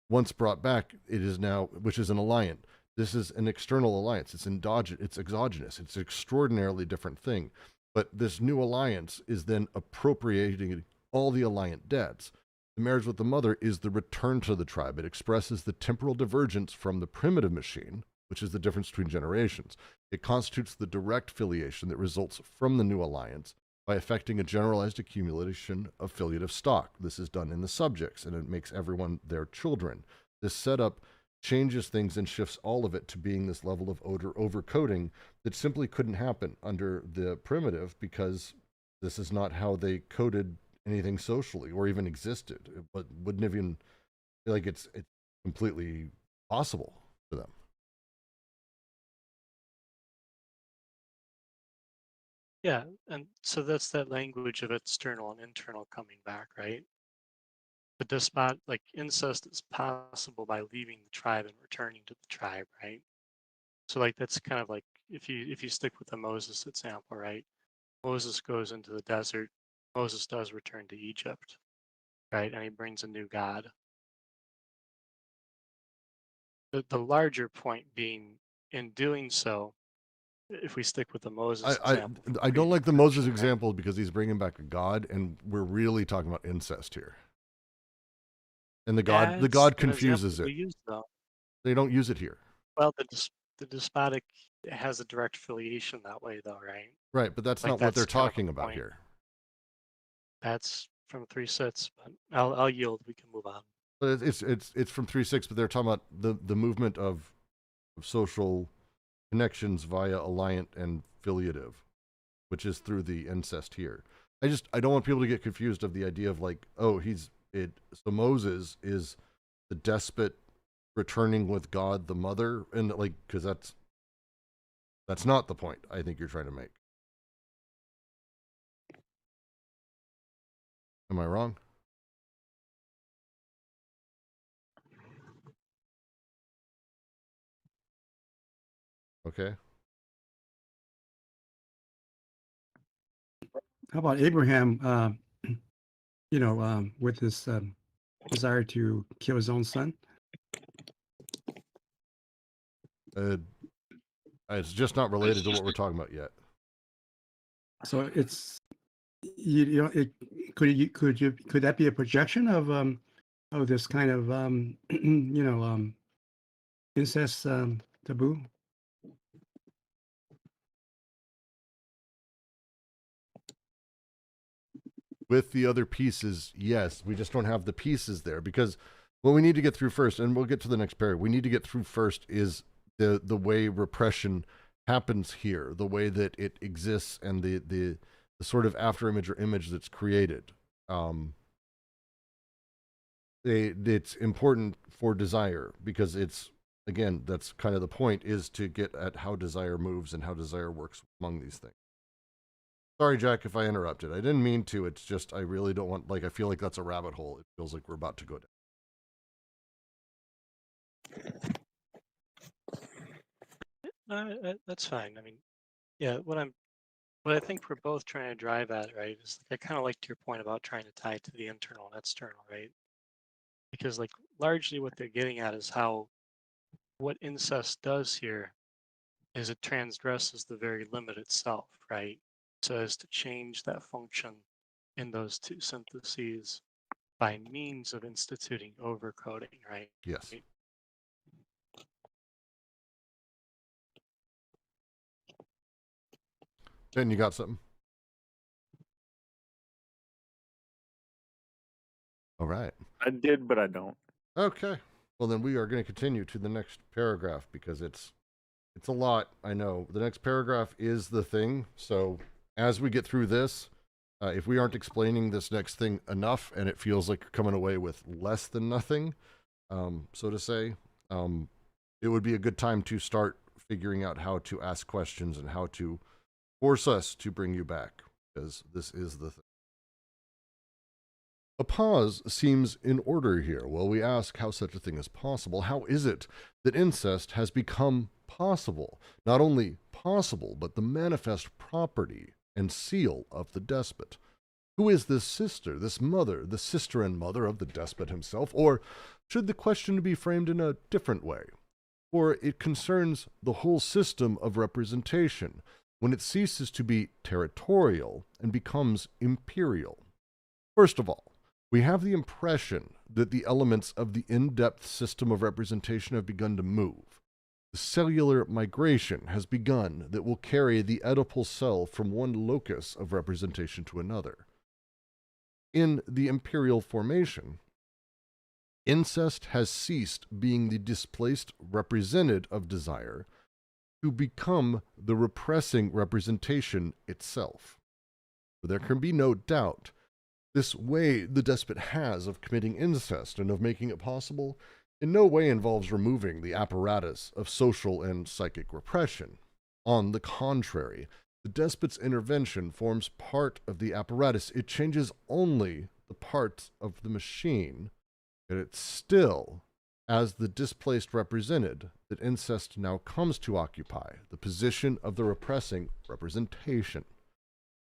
Once brought back, it is now, which is an alliance. This is an external alliance. It's endogenous. It's exogenous. It's an extraordinarily different thing. But this new alliance is then appropriating all the alliant debts. The marriage with the mother is the return to the tribe. It expresses the temporal divergence from the primitive machine, which is the difference between generations. It constitutes the direct filiation that results from the new alliance by affecting a generalized accumulation of filiative stock. This is done in the subjects, and it makes everyone their children. This setup changes things and shifts all of it to being this level of overcoding that simply couldn't happen under the primitive, because this is not how they coded anything socially or even existed. It wouldn't even feel like it's completely possible for them. Yeah, and so that's that language of external and internal coming back, right? The despot, like incest is possible by leaving the tribe and returning to the tribe, right? So like that's kind of like if you stick with the Moses example, right? Moses goes into the desert. Moses does return to Egypt, right? And he brings a new God. The larger point being, in doing so, if we stick with the Moses example, I don't like the Moses right? example because he's bringing back a god, and we're really talking about incest here. And the god confuses it. We use though. They don't use it here. Well, the despotic has a direct affiliation that way, though, right? Right, but that's Like, not what they're that's kind of talking the about point. here. That's from 3.6, but I'll yield. We can move on. But it's from 3.6, but they're talking about the movement of social connections via alliant and filiative, which is through the incest here. I don't want people to get confused of the idea of like, oh, so Moses is the despot returning with God the mother, and like, because that's not the point I think you're trying to make. Am I wrong? Okay. How about Abraham, with his desire to kill his own son? It's just not related to what we're talking about yet. So it's could that be a projection of this kind of incest taboo? With the other pieces, yes, we just don't have the pieces there, because what we need to get through first, and we'll get to the next paragraph, we need to get through first is the way repression happens here, the way that it exists, and the sort of after image or image that's created. It's important for desire, because it's, again, that's kind of the point, is to get at how desire moves and how desire works among these things. Sorry, Jack, if I interrupted. I didn't mean to. It's just I really don't want, like, I feel like that's a rabbit hole. It feels like we're about to go down. That's fine. I mean, yeah, what I think we're both trying to drive at, right, is like, I kind of liked your point about trying to tie it to the internal and external, right? Because like largely what they're getting at is how what incest does here is it transgresses the very limit itself, right? So as to change that function in those two syntheses by means of instituting overcoding, right? Yes. Ben, you got something? All right. I did, but I don't. Okay. Well, then we are going to continue to the next paragraph, because it's a lot, I know. The next paragraph is the thing. So as we get through this, if we aren't explaining this next thing enough and it feels like you're coming away with less than nothing, so to say, it would be a good time to start figuring out how to ask questions and how to force us to bring you back, because this is the thing. A pause seems in order here. Well, we ask how such a thing is possible. How is it that incest has become possible? Not only possible, but the manifest property and seal of the despot. Who is this sister, this mother, the sister and mother of the despot himself? Or should the question be framed in a different way? For it concerns the whole system of representation when it ceases to be territorial and becomes imperial. First of all, we have the impression that the elements of the in-depth system of representation have begun to move. The cellular migration has begun that will carry the Oedipal cell from one locus of representation to another. In the imperial formation, incest has ceased being the displaced represented of desire to become the repressing representation itself. For there can be no doubt this way the despot has of committing incest and of making it possible in no way involves removing the apparatus of social and psychic repression. On the contrary, the despot's intervention forms part of the apparatus. It changes only the parts of the machine, and it's still, as the displaced represented, that incest now comes to occupy the position of the repressing representation.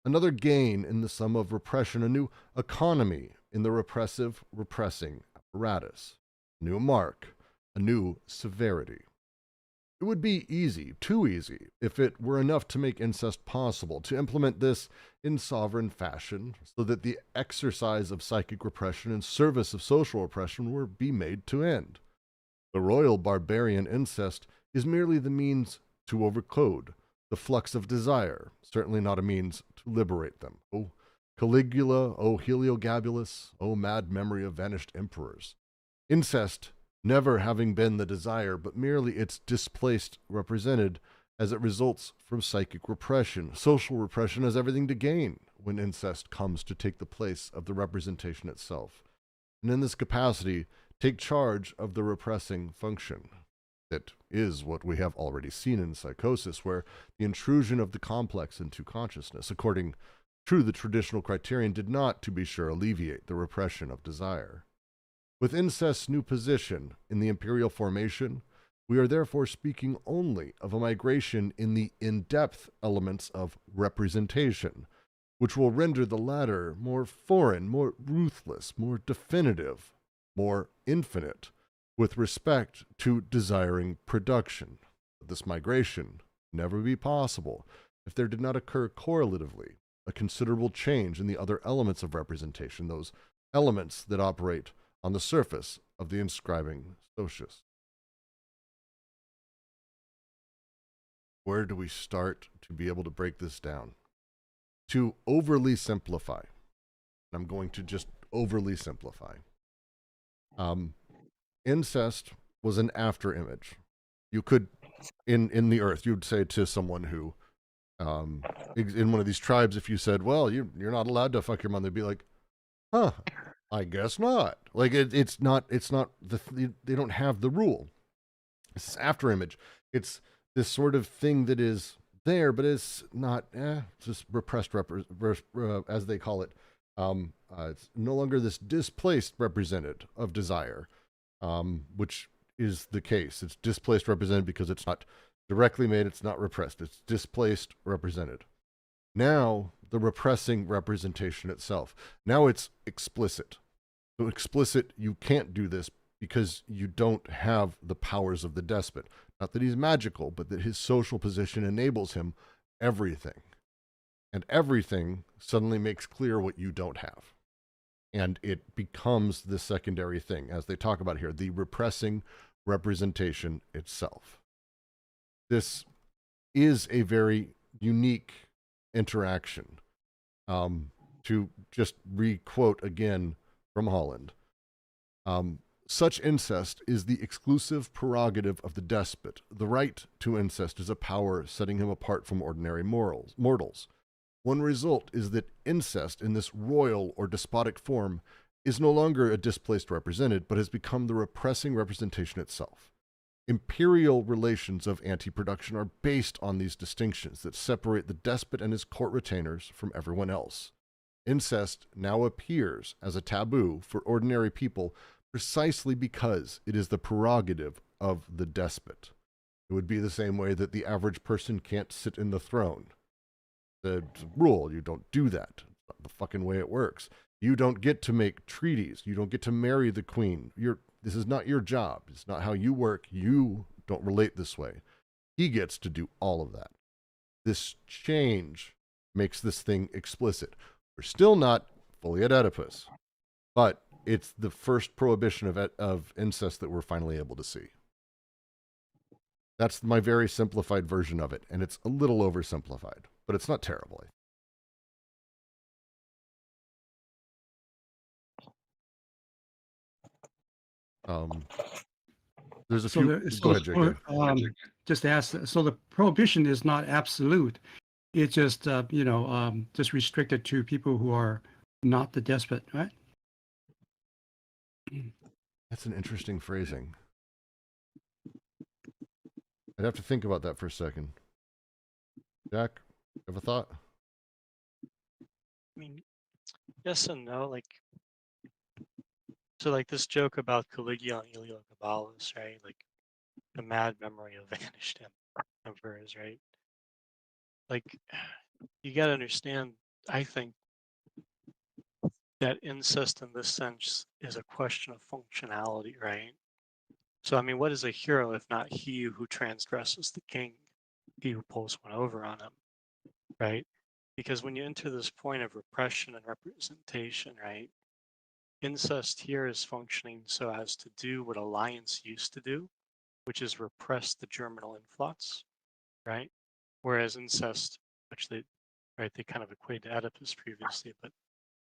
Another gain in the sum of repression, a new economy in the repressive repressing apparatus, a new mark, a new severity. It would be easy, too easy, if it were enough to make incest possible, to implement this in sovereign fashion, so that the exercise of psychic repression and service of social repression were be made to end. The royal barbarian incest is merely the means to overcode the flux of desire, certainly not a means to liberate them. O Caligula, O Heliogabalus, O mad memory of vanished emperors. Incest never having been the desire, but merely its displaced represented as it results from psychic repression. Social repression has everything to gain when incest comes to take the place of the representation itself, and in this capacity take charge of the repressing function. That is what we have already seen in psychosis, where the intrusion of the complex into consciousness, according to the traditional criterion, did not, to be sure, alleviate the repression of desire. With incest's new position in the imperial formation, we are therefore speaking only of a migration in the in-depth elements of representation, which will render the latter more foreign, more ruthless, more definitive, more infinite, with respect to desiring production. But this migration never be possible if there did not occur correlatively a considerable change in the other elements of representation, those elements that operate on the surface of the inscribing socius. Where do we start to be able to break this down? To overly simplify, I'm going to just overly simplify. Incest was an after image. You could, in the earth, you'd say to someone who, in one of these tribes, if you said, well, you're not allowed to fuck your mom, they'd be like, huh, I guess not. Like, it's not, they don't have the rule. It's after image. It's this sort of thing that is there, but it's not, it's just repressed, as they call it. It's no longer this displaced represented of desire, which is the case. It's displaced represented because it's not directly made, it's not repressed, it's displaced represented. Now, the repressing representation itself. Now it's explicit. So explicit, you can't do this because you don't have the powers of the despot. Not that he's magical, but that his social position enables him everything. And everything suddenly makes clear what you don't have. And it becomes the secondary thing, as they talk about here, the repressing representation itself. This is a very unique interaction. To just re-quote again from Holland, such incest is the exclusive prerogative of the despot. The right to incest is a power setting him apart from ordinary mortals. One result is that incest in this royal or despotic form is no longer a displaced represented, but has become the repressing representation itself. Imperial relations of anti-production are based on these distinctions that separate the despot and his court retainers from everyone else. Incest now appears as a taboo for ordinary people precisely because it is the prerogative of the despot. It would be the same way that the average person can't sit in the throne. The rule, you don't do that. It's not the fucking way it works. You don't get to make treaties. You don't get to marry the queen. This is not your job. It's not how you work. You don't relate this way. He gets to do all of that. This change makes this thing explicit. We're still not fully at Oedipus, but it's the first prohibition of incest that we're finally able to see. That's my very simplified version of it, and it's a little oversimplified, but it's not terrible. There's a few. Go ahead, JK. Just to ask. So the prohibition is not absolute. It's just just restricted to people who are not the despot, right? That's an interesting phrasing. I'd have to think about that for a second. Jack, have a thought? I mean, yes and no. Like this joke about Caligula and Heliogabalus, right? Like the mad memory of vanished emperors, right? Like you got to understand, I think, that incest in this sense is a question of functionality, right? So, I mean, what is a hero if not he who transgresses the king, he who pulls one over on him, right? Because when you enter this point of repression and representation, right, incest here is functioning so as to do what alliance used to do, which is repress the germinal influx, right? Whereas incest, which they kind of equate to Oedipus previously, but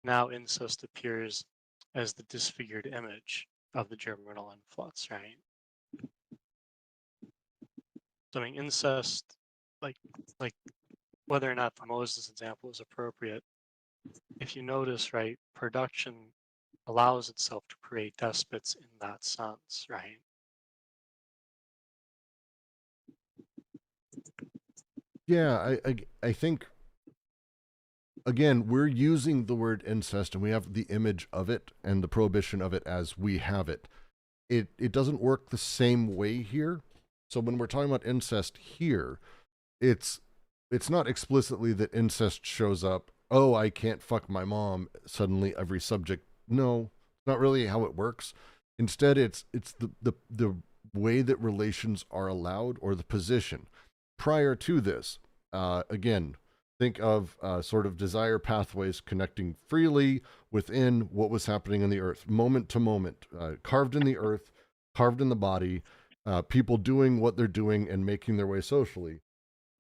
now incest appears as the disfigured image of the germinal influx, right? So I mean, incest, like whether or not the Moses example is appropriate, if you notice, right, production allows itself to create despots in that sense, right? Yeah, I think, again, we're using the word incest and we have the image of it and the prohibition of it as we have it. It doesn't work the same way here. So when we're talking about incest here, it's not explicitly that incest shows up, oh, I can't fuck my mom, suddenly every subject. No, not really how it works. Instead, it's the way that relations are allowed, or the position. Prior to this, again, think of sort of desire pathways connecting freely within what was happening in the earth, moment to moment, carved in the earth, carved in the body, people doing what they're doing and making their way socially.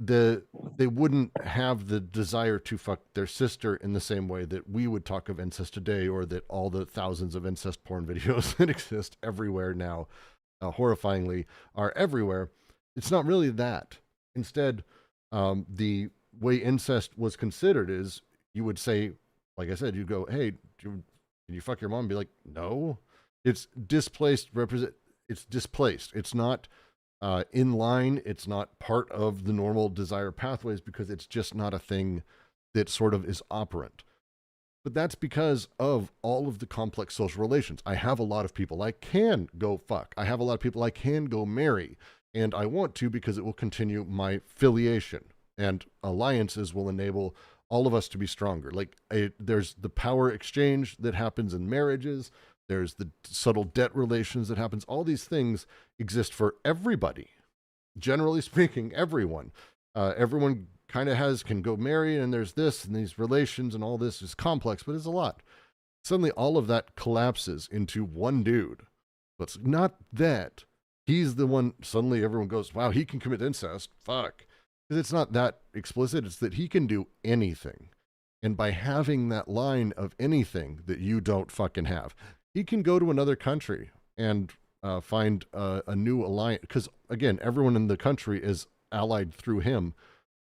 They wouldn't have the desire to fuck their sister in the same way that we would talk of incest today, or that all the thousands of incest porn videos that exist everywhere now, horrifyingly, are everywhere. It's not really that. Instead, the way incest was considered is, you would say, like I said, you'd go, hey, can you fuck your mom? And be like, no. It's displaced, it's displaced. It's not in line. It's not part of the normal desire pathways, because it's just not a thing that sort of is operant. But that's because of all of the complex social relations. I have a lot of people I can go fuck. I have a lot of people I can go marry. And I want to, because it will continue my filiation. And alliances will enable all of us to be stronger. Like, there's the power exchange that happens in marriages. There's the subtle debt relations that happens. All these things exist for everybody. Generally speaking, everyone. Everyone kind of can go marry, and there's this and these relations, and all this is complex, but it's a lot. Suddenly all of that collapses into one dude. But it's not that he's the one, suddenly everyone goes, wow, he can commit incest. Fuck. Because it's not that explicit. It's that he can do anything. And by having that line of anything that you don't fucking have, he can go to another country and find a new alliance. Because, again, everyone in the country is allied through him.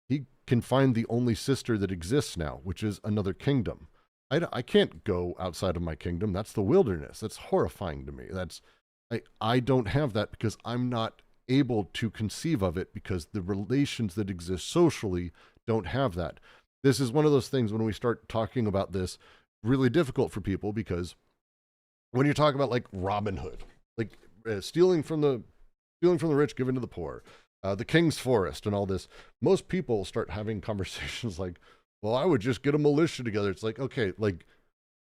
He can find the only sister that exists now, which is another kingdom. I can't go outside of my kingdom. That's the wilderness. That's horrifying to me. I don't have that, because I'm not able to conceive of it, because the relations that exist socially don't have that. this is one of those things when we start talking about this, really difficult for people, because when you talk about like Robin Hood, like stealing from the rich, giving to the poor, the king's forest and all this, most people start having conversations like, well, I would just get a militia together. It's like, okay, like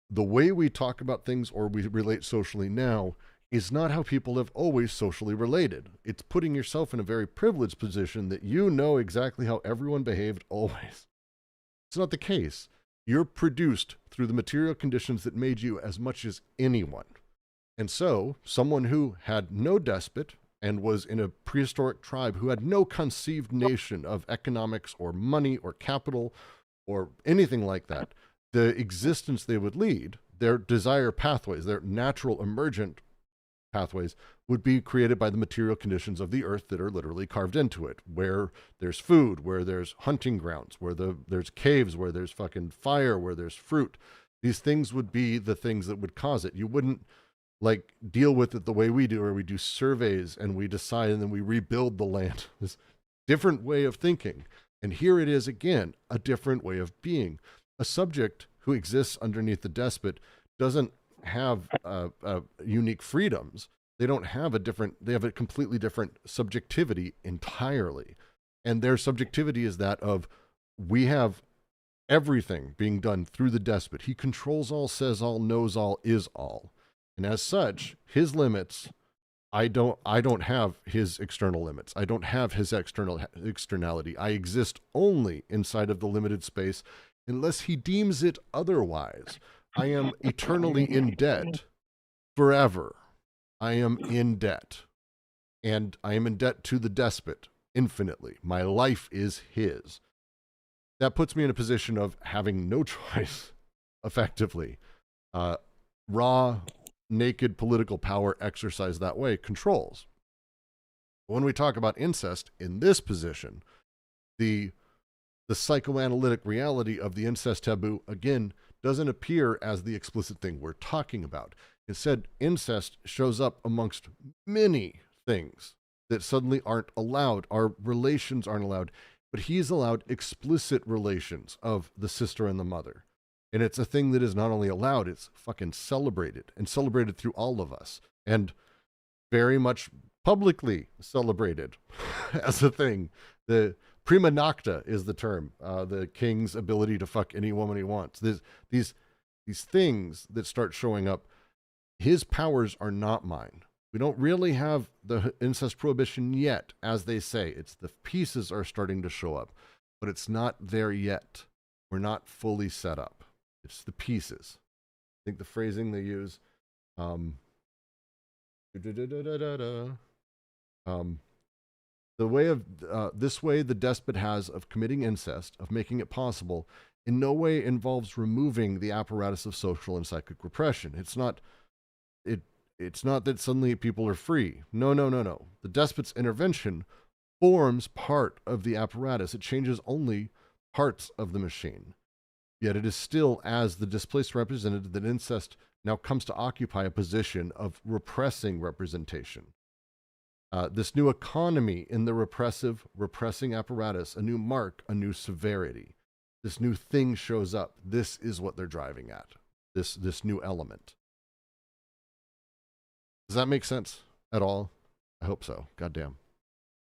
the way we talk about things or we relate socially now is not how people have always socially related. It's putting yourself in a very privileged position that you know exactly how everyone behaved always. It's not the case. You're produced through the material conditions that made you as much as anyone. And so, someone who had no despot and was in a prehistoric tribe who had no conceived nation of economics or money or capital or anything like that, the existence they would lead, their desire pathways, their natural emergent pathways, would be created by the material conditions of the earth that are literally carved into it, where there's food, where there's hunting grounds, where there's caves, where there's fucking fire, where there's fruit. These things would be the things that would cause it. You wouldn't like deal with it the way we do, where we do surveys and we decide and then we rebuild the land. This different way of thinking. And here it is again, a different way of being. A subject who exists underneath the despot doesn't have unique freedoms. They don't have they have a completely different subjectivity entirely. And their subjectivity is that of, we have everything being done through the despot. He controls all, says all, knows all, is all. And as such, his limits, I don't have his external limits. I don't have his externality. I exist only inside of the limited space unless he deems it otherwise. I am eternally in debt forever. I am in debt. And I am in debt to the despot infinitely. My life is his. That puts me in a position of having no choice, effectively. Raw, naked political power exercised that way controls. When we talk about incest in this position, the psychoanalytic reality of the incest taboo, again, doesn't appear as the explicit thing we're talking about. Instead, incest shows up amongst many things that suddenly aren't allowed. Our relations aren't allowed, but he's allowed explicit relations of the sister and the mother. And it's a thing that is not only allowed, it's fucking celebrated, and celebrated through all of us, and very much publicly celebrated as a thing. The prima nocta is the term, the king's ability to fuck any woman he wants. These things that start showing up, his powers are not mine. We don't really have the incest prohibition yet, as they say. It's the pieces are starting to show up, but it's not there yet. We're not fully set up. It's the pieces. I think the phrasing they use, the way of this way the despot has of committing incest, of making it possible, in no way involves removing the apparatus of social and psychic repression. It's not that suddenly people are free. No. The despot's intervention forms part of the apparatus. It changes only parts of the machine. Yet it is still as the displaced representative that incest now comes to occupy a position of repressing representation. This new economy in the repressing apparatus, a new mark, a new severity. This new thing shows up. This is what they're driving at. This new element. Does that make sense at all? I hope so. Goddamn.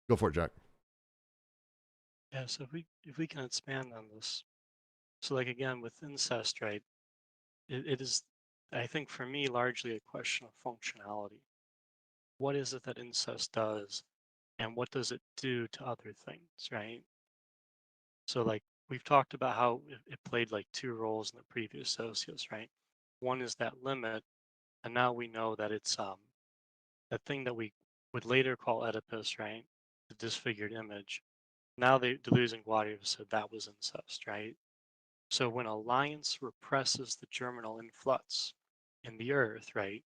Go for it, Jack. Yeah, so if we can expand on this. So like again with incest, right? It is, I think for me, largely a question of functionality. What is it that incest does, and what does it do to other things, right? So like we've talked about how it played like two roles in the previous socios, right? One is that limit, and now we know that it's that thing that we would later call Oedipus, right? The disfigured image. Now Deleuze and Guattari have said that was incest, right? So when alliance represses the germinal influx in the earth, right?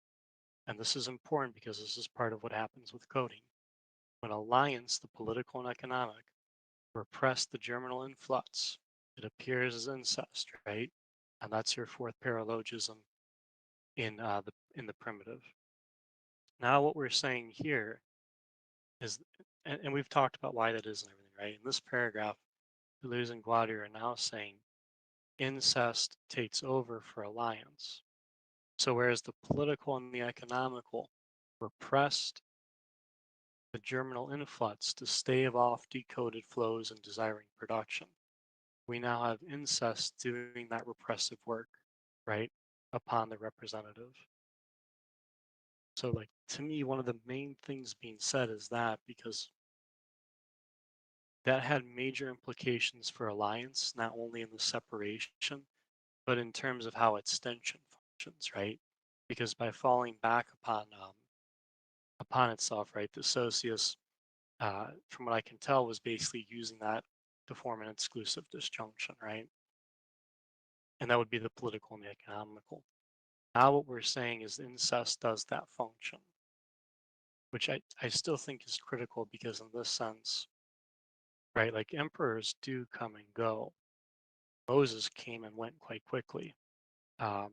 And this is important because this is part of what happens with coding. When alliance, the political and economic, repress the germinal influx, it appears as incest, right? And that's your fourth paralogism in the primitive. Now what we're saying here is, and we've talked about why that is and everything, right? In this paragraph, Deleuze and Guattari are now saying incest takes over for alliance. So whereas the political and the economical repressed the germinal influx to stave off decoded flows and desiring production, we now have incest doing that repressive work, right, upon the representative. So, like, to me, one of the main things being said is that because that had major implications for alliance, not only in the separation, but in terms of how extension functions, right? Because by falling back upon itself, right, the socius, from what I can tell, was basically using that to form an exclusive disjunction, right? And that would be the political and the economical. Now what we're saying is incest does that function, which I still think is critical because in this sense, right, like emperors do come and go. Moses came and went quite quickly. Um,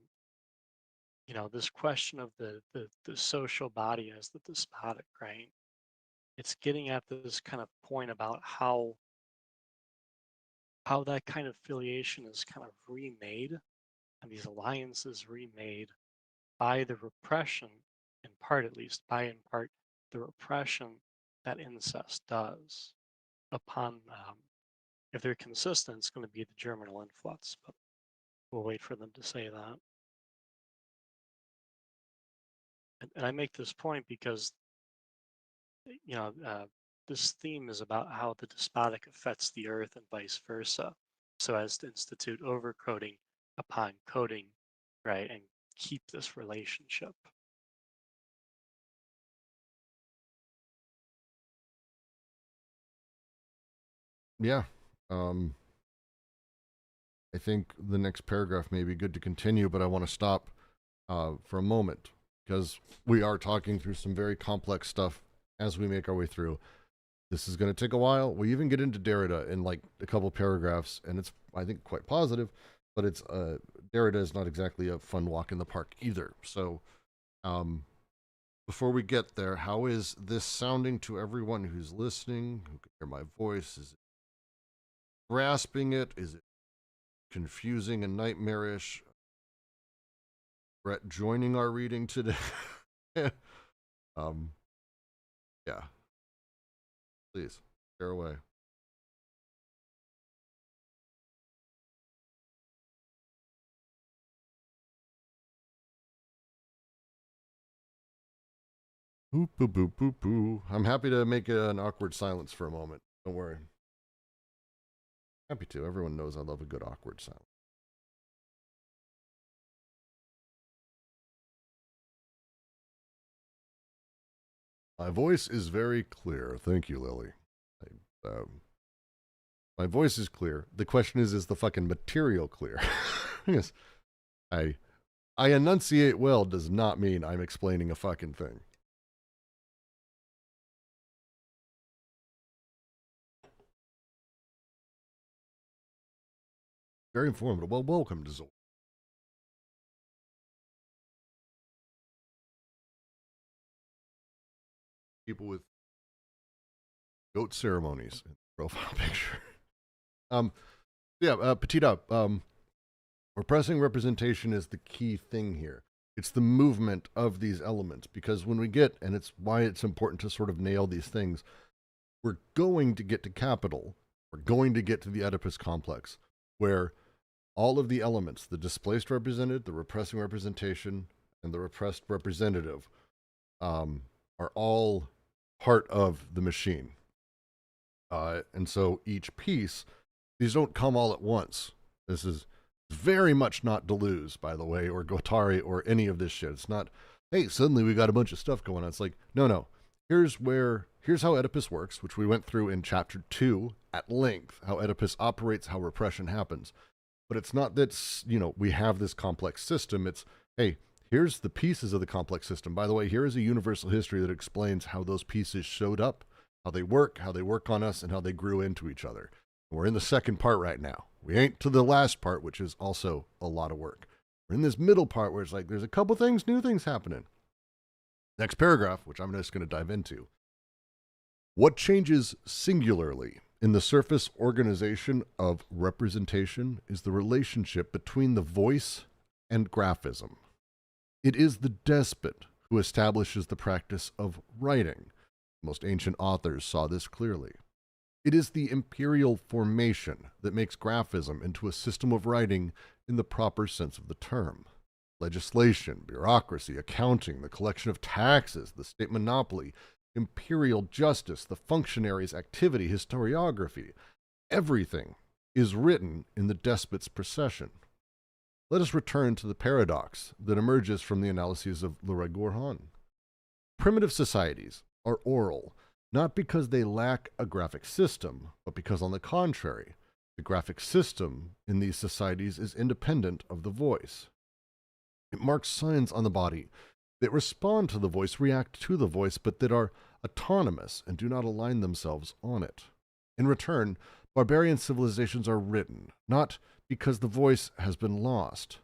this question of the social body as the despotic, right? It's getting at this kind of point about how that kind of filiation is kind of remade and these alliances remade by the repression, in part at least, in part the repression that incest does upon, if they're consistent, it's going to be the germinal influx, but we'll wait for them to say that. And I make this point because, this theme is about how the despotic affects the earth and vice versa, so as to institute overcoding upon coding, right, and keep this relationship. Yeah. I think the next paragraph may be good to continue, but I want to stop for a moment because we are talking through some very complex stuff as we make our way through. This is going to take a while. We even get into Derrida in like a couple paragraphs, and it's, I think, quite positive, but it's Derrida is not exactly a fun walk in the park either. So before we get there, how is this sounding to everyone who's listening, who can hear my voice? Is it grasping it? Is it confusing and nightmarish? Brett joining our reading today. Yeah. Please, share away. Boop, boop, boop, boop, boop. I'm happy to make an awkward silence for a moment. Don't worry. Happy to. Everyone knows I love a good awkward silence. My voice is very clear. Thank you, Lily. My voice is clear. The question is the fucking material clear? Yes. I enunciate well does not mean I'm explaining a fucking thing. Very informative. Well, welcome to Zol. People with goat ceremonies in the profile picture. Petita, repressing representation is the key thing here. It's the movement of these elements, because when we get, and it's why it's important to sort of nail these things, we're going to get to capital. We're going to get to the Oedipus complex, where all of the elements, the displaced represented, the repressing representation, and the repressed representative, are all part of the machine. And so each piece, these don't come all at once. This is very much not Deleuze, by the way, or Guattari, or any of this shit. It's not, hey, suddenly we got a bunch of stuff going on. It's like, no. Here's how Oedipus works, which we went through in chapter 2 at length, how Oedipus operates, how repression happens. But it's not that, we have this complex system. It's, hey, here's the pieces of the complex system. By the way, here is a universal history that explains how those pieces showed up, how they work on us, and how they grew into each other. We're in the second part right now. We ain't to the last part, which is also a lot of work. We're in this middle part where it's like there's a couple things, new things happening. Next paragraph, which I'm just going to dive into. What changes singularly in the surface organization of representation is the relationship between the voice and graphism. It is the despot who establishes the practice of writing. Most ancient authors saw this clearly. It is the imperial formation that makes graphism into a system of writing in the proper sense of the term. Legislation, bureaucracy, accounting, the collection of taxes, the state monopoly, imperial justice, the functionary's activity, historiography, everything is written in the despot's procession. Let us return to the paradox that emerges from the analyses of Leroi-Gourhan. Primitive societies are oral, not because they lack a graphic system, but because, on the contrary, the graphic system in these societies is independent of the voice. It marks signs on the body that respond to the voice, react to the voice, but that are autonomous and do not align themselves on it. In return, barbarian civilizations are written, not because the voice has been lost,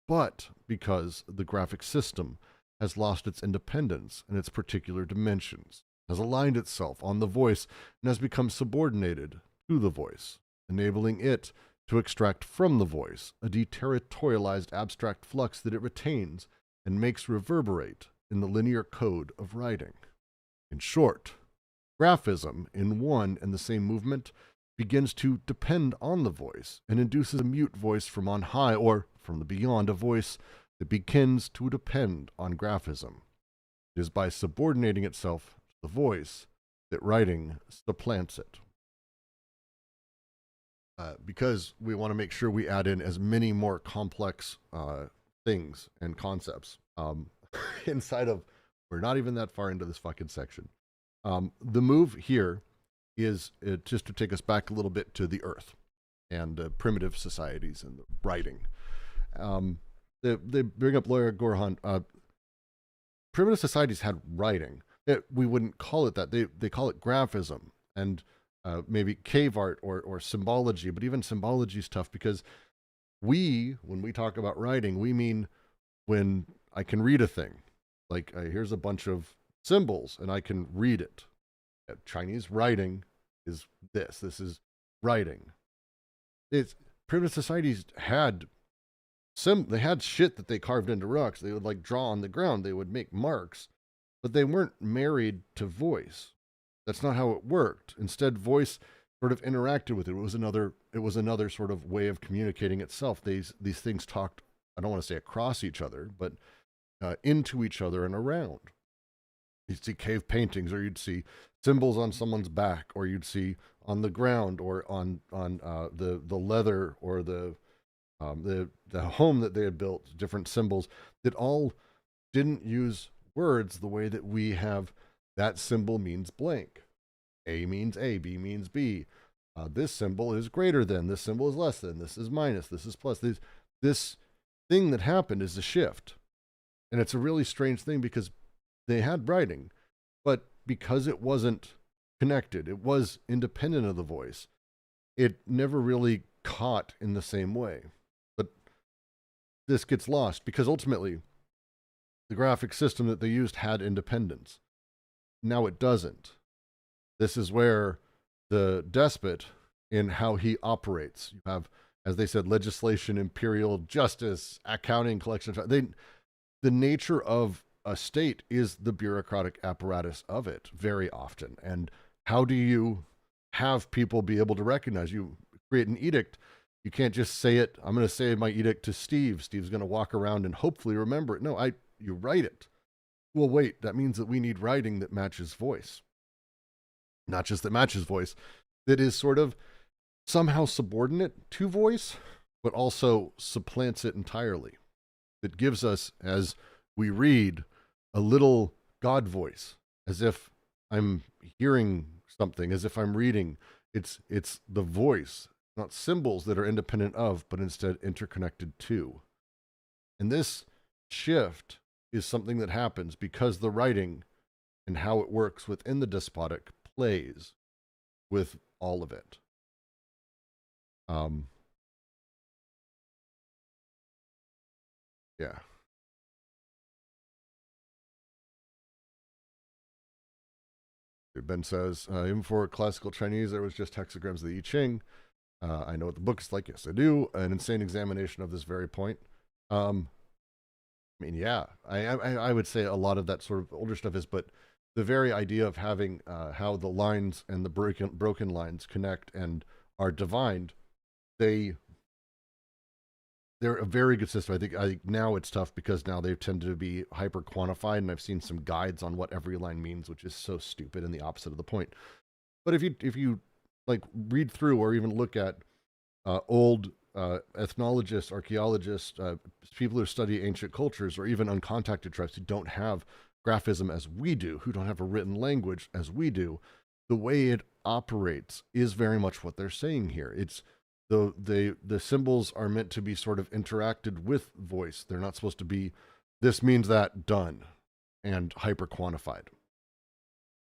but because the graphic system has lost its independence and its particular dimensions, has aligned itself on the voice, and has become subordinated to the voice, enabling it to extract from the voice a deterritorialized abstract flux that it retains and makes reverberate in the linear code of writing. In short, graphism in one and the same movement begins to depend on the voice and induces a mute voice from on high, or from the beyond, a voice that begins to depend on graphism. It is by subordinating itself to the voice that writing supplants it. Because we want to make sure we add in as many more complex things and concepts inside of, we're not even that far into this fucking section. The move here is just to take us back a little bit to the earth and primitive societies and the writing. They bring up Leroi-Gourhan. Primitive societies had writing. We wouldn't call it that. They call it graphism and maybe cave art or symbology, but even symbology is tough because when we talk about writing, we mean when I can read a thing. Like here's a bunch of symbols and I can read it. Chinese writing is this. This is writing. Primitive societies had they had shit that they carved into rocks. They would like draw on the ground. They would make marks, but they weren't married to voice. That's not how it worked. Instead, voice sort of interacted with it. It was another sort of way of communicating itself. These things talked, I don't want to say across each other, but into each other and around. You'd see cave paintings, or you'd see symbols on someone's back, or you'd see on the ground, or on the leather, or the home that they had built, different symbols that all didn't use words the way that we have. That symbol means blank. A means A, B means B. This symbol is greater than, this symbol is less than, this is minus, this is plus. This thing that happened is a shift. And it's a really strange thing because they had writing, but because it wasn't connected, it was independent of the voice, it never really caught in the same way. But this gets lost because ultimately the graphic system that they used had independence. Now it doesn't. This is where the despot, in how he operates, you have, as they said, legislation, imperial justice, accounting, collection. The nature of a state is the bureaucratic apparatus of it very often. And how do you have people be able to recognize you? Create an edict. You can't just say it. I'm going to say my edict to Steve. Steve's going to walk around and hopefully remember it. No, you write it. Well, wait, that means that we need writing that matches voice. Not just that matches voice, that is sort of somehow subordinate to voice, but also supplants it entirely. That gives us, as we read, a little God voice, as if I'm hearing something, as if I'm reading. It's the voice, not symbols that are independent of, but instead interconnected to. And this shift is something that happens because the writing and how it works within the despotic plays with all of it. Yeah. Ben says, even for classical Chinese, there was just hexagrams of the I Ching. I know what the book is like. Yes, I do. An insane examination of this very point. I mean, yeah, I would say a lot of that sort of older stuff is, but the very idea of having how the lines and the broken lines connect and are divined, they're a very good system. I think now it's tough because now they've tended to be hyper quantified, and I've seen some guides on what every line means, which is so stupid and the opposite of the point. But if you like read through or even look at old ethnologists, archaeologists, people who study ancient cultures, or even uncontacted tribes who don't have graphism as we do, who don't have a written language as we do, the way it operates is very much what they're saying here. It's the symbols are meant to be sort of interacted with voice. They're not supposed to be, this means that, done, and hyper quantified.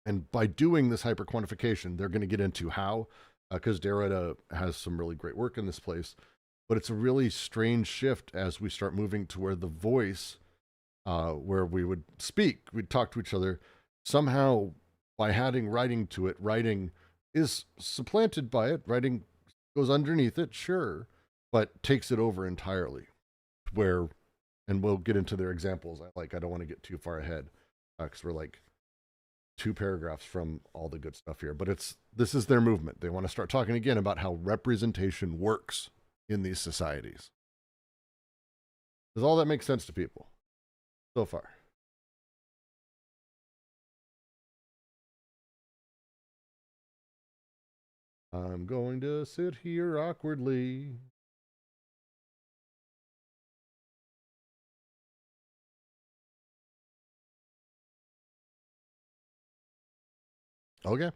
And by doing this hyper quantification, they're going to get into how, because Derrida has some really great work in this place, but it's a really strange shift as we start moving to where the voice, where we would speak, we'd talk to each other, somehow by adding writing to it, writing is supplanted by it, writing goes underneath it, sure, but takes it over entirely. Where, and we'll get into their examples. I don't want to get too far ahead, because we're like 2 paragraphs from all the good stuff here, but this is their movement. They want to start talking again about how representation works in these societies. Does all that make sense to people so far? I'm going to sit here awkwardly. Okay.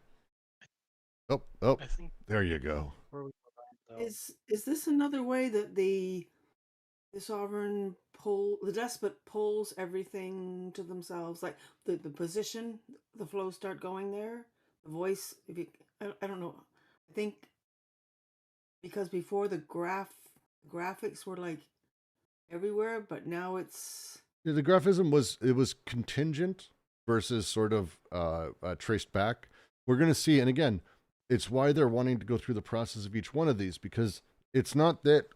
Oh, I think there you go. where we were at, Is this another way that the sovereign the despot pulls everything to themselves, like the position, the flows start going there, the voice. If you, I don't know, I think because before the graphics were like everywhere, but now it's Yeah, the graphism was contingent versus sort of traced back. We're going to see, and again, it's why they're wanting to go through the process of each one of these, because it's not that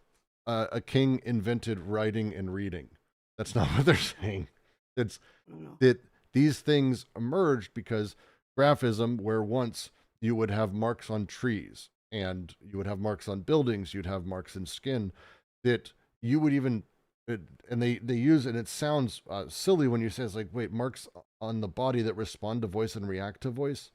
a king invented writing and reading. That's not what they're saying. It's that these things emerged because graphism, where once you would have marks on trees and you would have marks on buildings, you'd have marks in skin, that you would even, and they use, and it sounds silly when you say, it's like, wait, marks on the body that respond to voice and react to voice?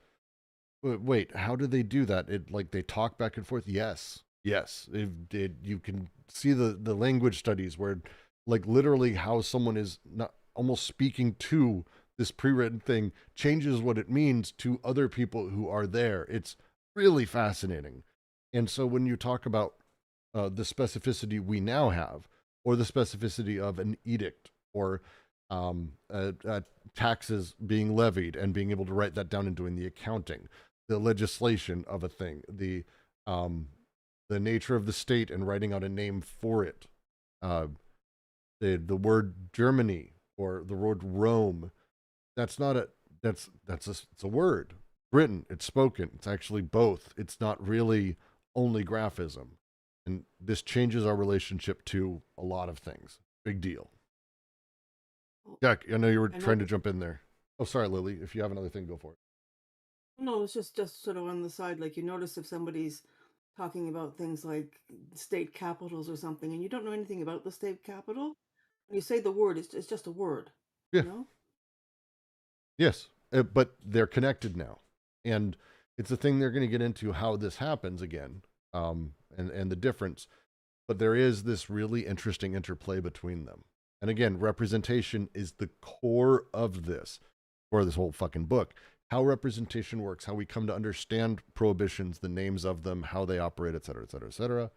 Wait, how do they do that? Like they talk back and forth? Yes. You can see the language studies where like literally how someone is not almost speaking to this pre-written thing changes what it means to other people who are there. It's really fascinating. And so when you talk about the specificity we now have, or the specificity of an edict, or taxes being levied and being able to write that down and doing the accounting, the legislation of a thing, the nature of the state and writing out a name for it, the word Germany or the word Rome, that's not a it's a word. Written, it's spoken, it's actually both. It's not really only graphism. And this changes our relationship to a lot of things. Big deal. Jack, I know you were trying to jump in there. Oh, sorry, Lily. If you have another thing, go for it. no, it's just sort of on the side. Like you notice if somebody's talking about things like state capitals or something, and you don't know anything about the state capital, when you say the word, it's just a word. Yeah. You know? Yes, but they're connected now, and it's a thing they're going to get into how this happens again, and the difference. But there is this really interesting interplay between them. And again, representation is the core of this, or this whole fucking book. How representation works, how we come to understand prohibitions, the names of them, how they operate, et cetera, et cetera, et cetera.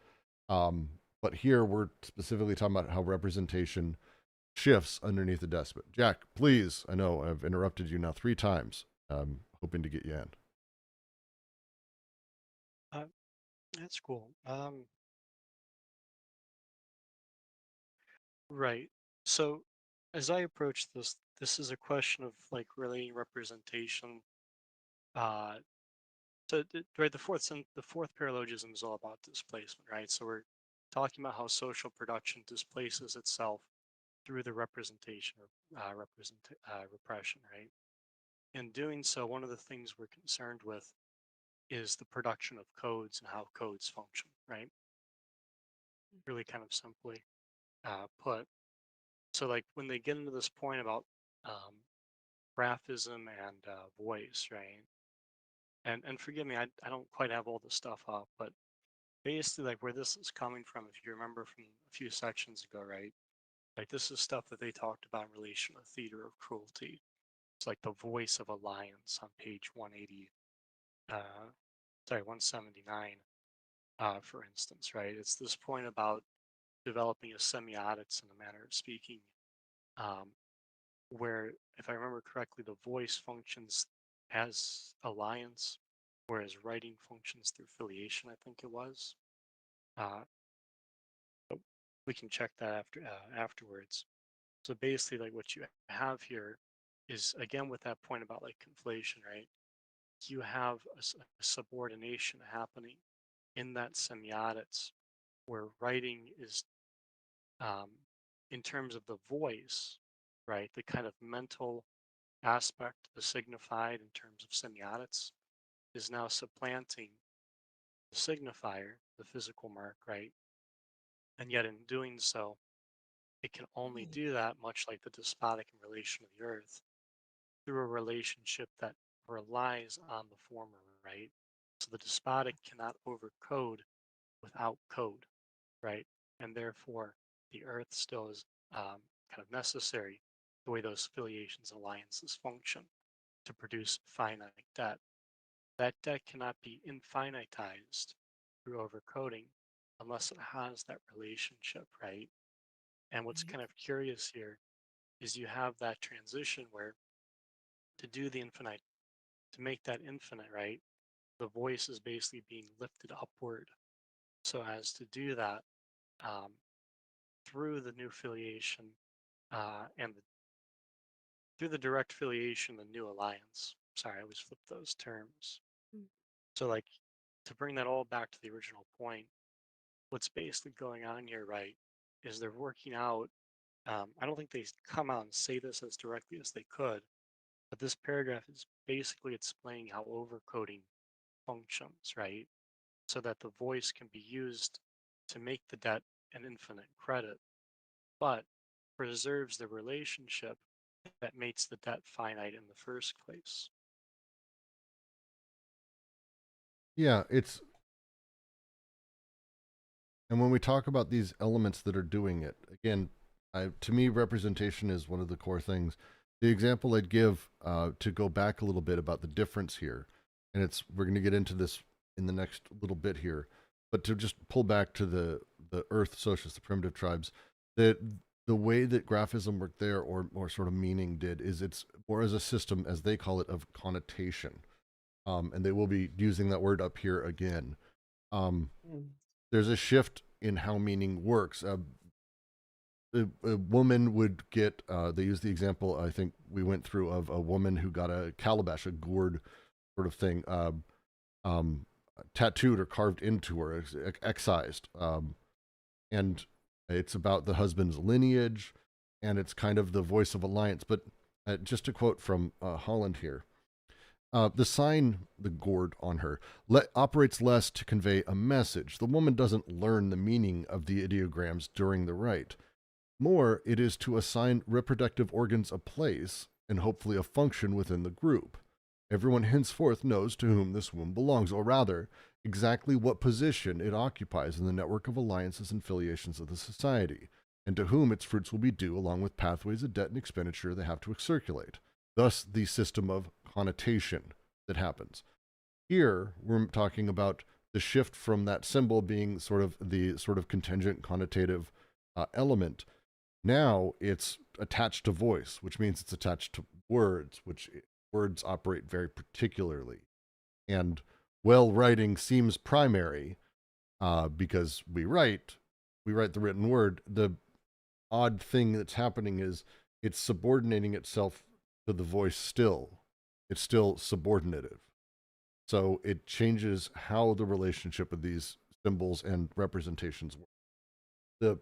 But here we're specifically talking about how representation shifts underneath the despot. Jack, please, I know I've interrupted you now 3 times. Hoping to get you in. That's cool. Right. So as I approach this, this is a question of like really representation uh, so right, the fourth paralogism is all about displacement, right? So we're talking about how social production displaces itself through the representation or repression, right? In doing so, one of the things we're concerned with is the production of codes and how codes function, right? Really kind of simply put. So like when they get into this point about graphism and voice, right? And forgive me, I don't quite have all the stuff up, but basically like where this is coming from, if you remember from a few sections ago, right? Like this is stuff that they talked about in relation to theater of cruelty. It's like the voice of alliance on page 180, uh, sorry, 179, for instance, right? It's this point about developing a semiotics in a manner of speaking, um, where, if I remember correctly, the voice functions as alliance, whereas writing functions through filiation, I think it was. Uh, but we can check that afterwards. So basically, like what you have here is, again, with that point about like conflation, right? You have a subordination happening in that semiotics where writing is, um, in terms of the voice, right? The kind of mental aspect, the signified in terms of semiotics, is now supplanting the signifier, the physical mark, right? And yet in doing so, it can only do that, much like the despotic in relation to the earth, through a relationship that relies on the former, right? So the despotic cannot overcode without code, right? And therefore, the earth still is kind of necessary, the way those affiliations and alliances function, to produce finite debt. That debt cannot be infinitized through overcoding unless it has that relationship, right? And what's kind of curious here is you have that transition where, to do the infinite, to make that infinite, right, the voice is basically being lifted upward. So as to do that, um, through the new filiation and through the direct filiation, the new alliance. Sorry, I always flip those terms. So like, to bring that all back to the original point, what's basically going on here, right, is they're working out. I don't think they come out and say this as directly as they could, but this paragraph is basically explaining how overcoding functions, right? So that the voice can be used to make the debt an infinite credit, but preserves the relationship that makes the debt finite in the first place. Yeah, it's, and when we talk about these elements that are doing it, again, to me, representation is one of the core things. The example I'd give, to go back a little bit about the difference here, and we're going to get into this in the next little bit here, but to just pull back to the Earth socialists, the primitive tribes, that the way that graphism worked there, or sort of meaning did, is it's more as a system, as they call it, of connotation. And they will be using that word up here again. There's a shift in how meaning works. A woman would get, they use the example I think we went through of a woman who got a calabash, a gourd sort of thing, tattooed or carved into her, excised. And it's about the husband's lineage, and it's kind of the voice of alliance. But just a quote from Holland here. The sign, the gourd on her, operates less to convey a message. The woman doesn't learn the meaning of the ideograms during the rite. More, it is to assign reproductive organs a place and hopefully a function within the group. Everyone henceforth knows to whom this womb belongs, or rather, exactly what position it occupies in the network of alliances and filiations of the society, and to whom its fruits will be due, along with pathways of debt and expenditure they have to circulate. Thus, the system of connotation that happens. Here, we're talking about the shift from that symbol being sort of the sort of contingent connotative element. Now it's attached to voice, which means it's attached to words, which words operate very particularly. And writing seems primary because we write the written word. The odd thing that's happening is it's subordinating itself to the voice still. It's still subordinative. So it changes how the relationship of these symbols and representations work. The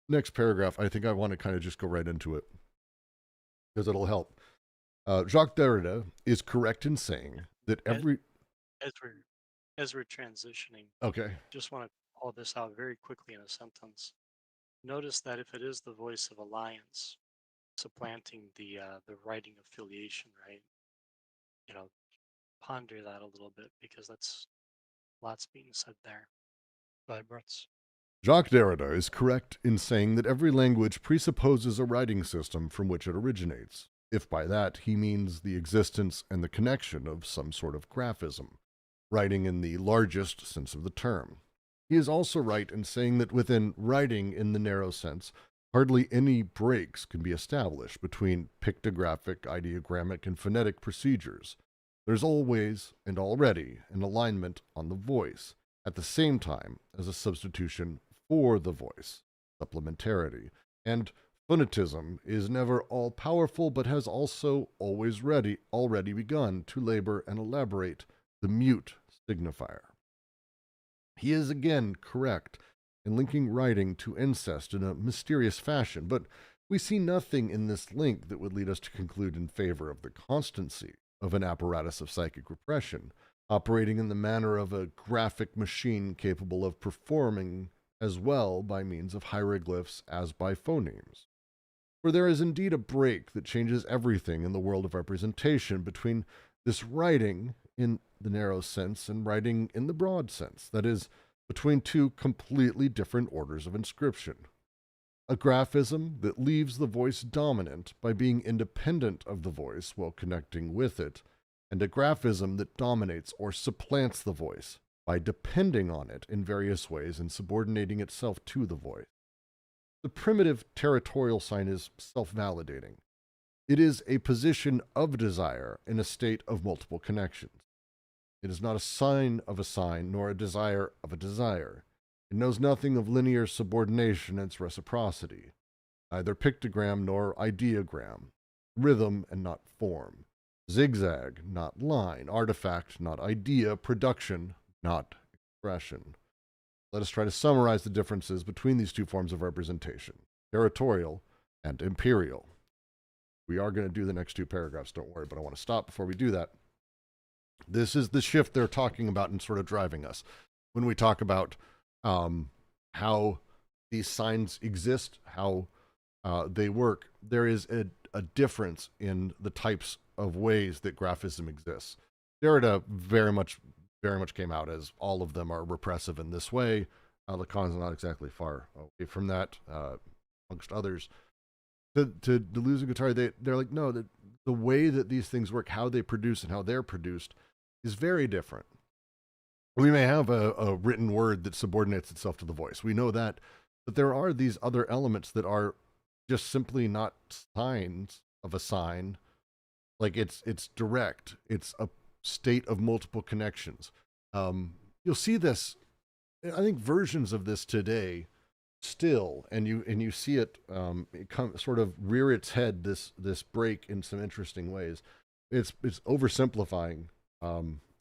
next paragraph, I think I want to kind of just go right into it because it'll help. Jacques Derrida is correct in saying that every... As we're transitioning, Okay. just want to call this out very quickly in a sentence. Notice that if it is the voice of alliance supplanting the writing affiliation, right? You know, ponder that a little bit because that's lots being said there. Go ahead, Brutz. Jacques Derrida is correct in saying that every language presupposes a writing system from which it originates, if by that he means the existence and the connection of some sort of graphism, writing in the largest sense of the term. He is also right in saying that within writing in the narrow sense, hardly any breaks can be established between pictographic, ideogrammic, and phonetic procedures. There's always and already an alignment on the voice, at the same time as a substitution for the voice, supplementarity, and phonetism is never all-powerful but has also already begun to labor and elaborate the mute signifier. He is again correct in linking writing to incest in a mysterious fashion, but we see nothing in this link that would lead us to conclude in favor of the constancy of an apparatus of psychic repression, operating in the manner of a graphic machine capable of performing as well by means of hieroglyphs as by phonemes. For there is indeed a break that changes everything in the world of representation between this writing in the narrow sense and writing in the broad sense, that is, between two completely different orders of inscription. A graphism that leaves the voice dominant by being independent of the voice while connecting with it, and a graphism that dominates or supplants the voice by depending on it in various ways and subordinating itself to the voice. The primitive territorial sign is self-validating. It is a position of desire in a state of multiple connections. It is not a sign of a sign, nor a desire of a desire. It knows nothing of linear subordination and its reciprocity, neither pictogram nor ideogram, rhythm and not form, zigzag, not line, artifact, not idea, production, not expression. Let us try to summarize the differences between these two forms of representation, territorial and imperial. We are going to do the next two paragraphs, don't worry, but I want to stop before we do that. This is the shift they're talking about and sort of driving us. When we talk about how these signs exist, how they work, there is a difference in the types of ways that graphism exists. Derrida very much came out as all of them are repressive in this way. Lacan's not exactly far away from that, amongst others. To Deleuze and Guattari, they're like, no, the way that these things work, how they produce and how they're produced, is very different. We may have a written word that subordinates itself to the voice. We know that, but there are these other elements that are just simply not signs of a sign. Like it's direct. It's a state of multiple connections. You'll see this, I think, versions of this today still, and you see it, sort of rear its head, this break in some interesting ways. It's oversimplifying,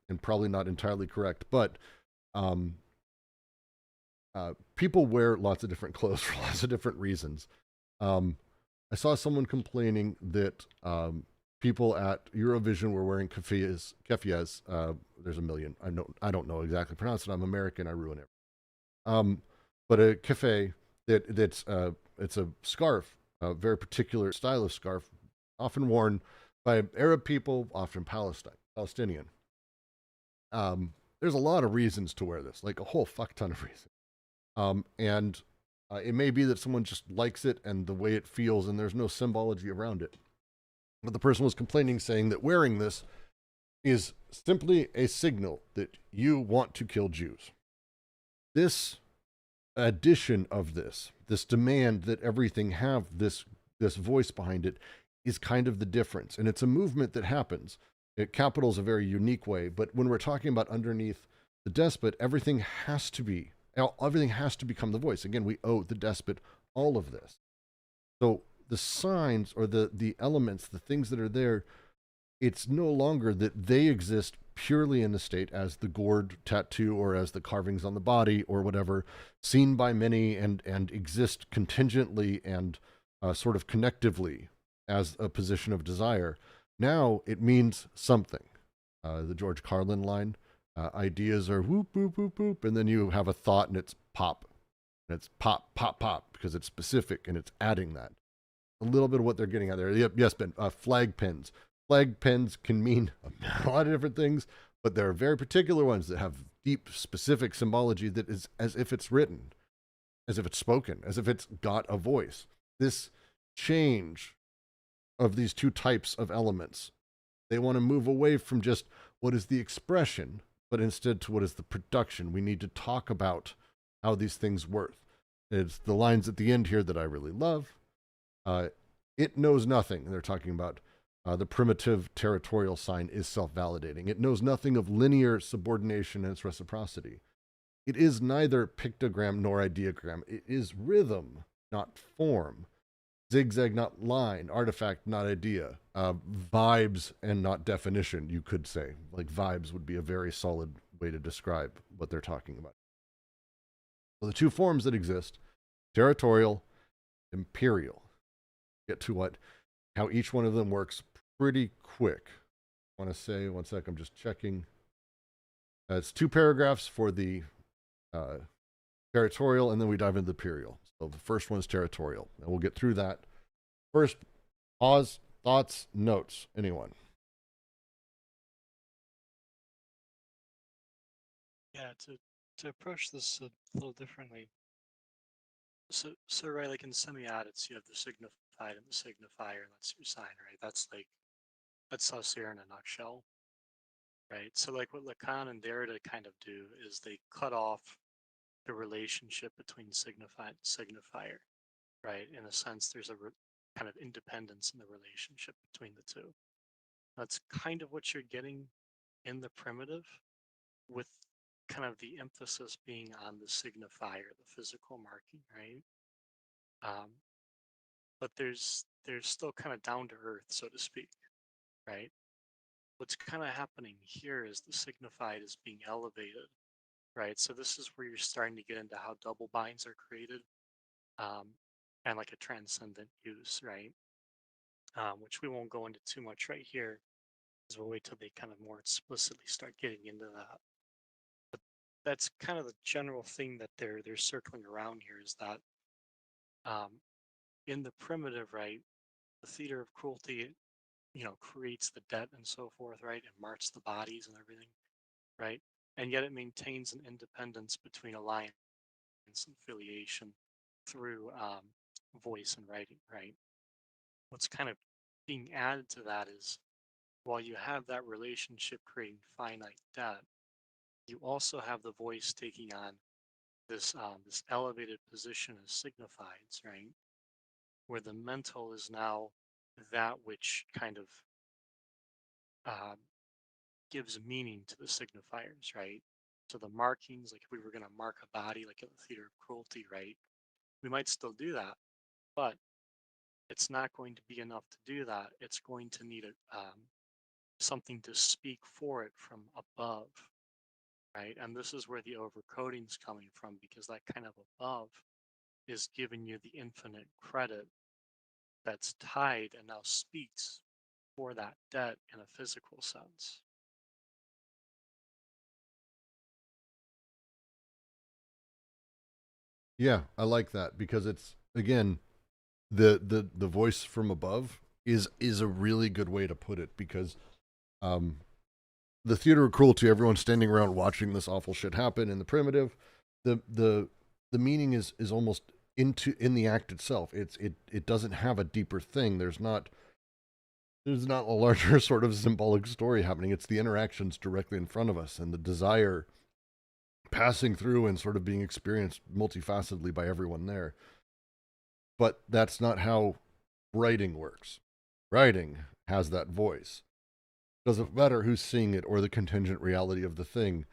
and probably not entirely correct, but people wear lots of different clothes for lots of different reasons. I saw someone complaining that people at Eurovision were wearing keffiyehs. There's a million. I don't know exactly pronounce it. I'm American. I ruin it. But a keffiyeh it's a scarf, a very particular style of scarf, often worn by Arab people, often Palestinian. There's a lot of reasons to wear this, like a whole fuck ton of reasons. And it may be that someone just likes it and the way it feels, and there's no symbology around it. But the person was complaining, saying that wearing this is simply a signal that you want to kill Jews. This addition of this demand that everything have this voice behind it is kind of the difference. And it's a movement that happens. Capital is a very unique way, but when we're talking about underneath the despot, everything has to become the voice. Again, we owe the despot all of this. So the signs or the elements, the things that are there, it's no longer that they exist purely in the state as the gored tattoo or as the carvings on the body or whatever, seen by many and exist contingently and sort of connectively as a position of desire. Now it means something. The George Carlin line, ideas are whoop, whoop, whoop, whoop, and then you have a thought and it's pop. And it's pop, pop, pop, because it's specific and it's adding that. A little bit of what they're getting out there. Yep, yes, Ben, flag pens. Flag pens can mean a lot of different things, but there are very particular ones that have deep, specific symbology that is as if it's written, as if it's spoken, as if it's got a voice. This change of these two types of elements, they want to move away from just what is the expression, but instead to what is the production. We need to talk about how these things work. It's the lines at the end here that I really love. It knows nothing. They're talking about the primitive territorial sign is self-validating. It knows nothing of linear subordination and its reciprocity. It is neither pictogram nor ideogram. It is rhythm, not form. Zigzag, not line. Artifact, not idea. Vibes and not definition, you could say. Like vibes would be a very solid way to describe what they're talking about. So the two forms that exist, territorial, imperial. Get to how each one of them works pretty quick. I want to say, one sec, I'm just checking. It's 2 paragraphs for the territorial, and then we dive into the imperial. So the first one is territorial, and we'll get through that. First, pause, thoughts, notes. Anyone? Yeah, to approach this a little differently. So right, like in semiotics, you have the signified and the signifier, and that's your sign, right? That's us here in a nutshell, right? So like what Lacan and Derrida kind of do is they cut off the relationship between signified and signifier, right? In a sense, there's a kind of independence in the relationship between the two. That's kind of what you're getting in the primitive, with kind of the emphasis being on the signifier, the physical marking, right? But there's still kind of down to earth, so to speak, right? What's kind of happening here is the signified is being elevated, right? So this is where you're starting to get into how double binds are created, and like a transcendent use, right? Which we won't go into too much right here, because we'll wait till they kind of more explicitly start getting into that. But that's kind of the general thing that they're circling around here, is that in the primitive, right, the theater of cruelty, creates the debt and so forth, right, and marks the bodies and everything, right, and yet it maintains an independence between alliance and affiliation through voice and writing, right. What's kind of being added to that is, while you have that relationship creating finite debt, you also have the voice taking on this elevated position as signifieds, right, where the mental is now that which kind of gives meaning to the signifiers, right? So the markings, like if we were going to mark a body, like in the theater of cruelty, right? We might still do that, but it's not going to be enough to do that. It's going to need something to speak for it from above, right? And this is where the overcoding is coming from, because that kind of above is giving you the infinite credit that's tied and now speaks for that debt in a physical sense. Yeah, I like that, because it's, again, the voice from above is a really good way to put it, because the theater of cruelty, everyone's standing around watching this awful shit happen in the primitive. The meaning is almost in the act itself. It doesn't have a deeper thing. There's not a larger sort of symbolic story happening. It's the interactions directly in front of us and the desire passing through and sort of being experienced multifacetedly by everyone there. But that's not how writing works. Writing has that voice. Doesn't matter who's seeing it or the contingent reality of the thing.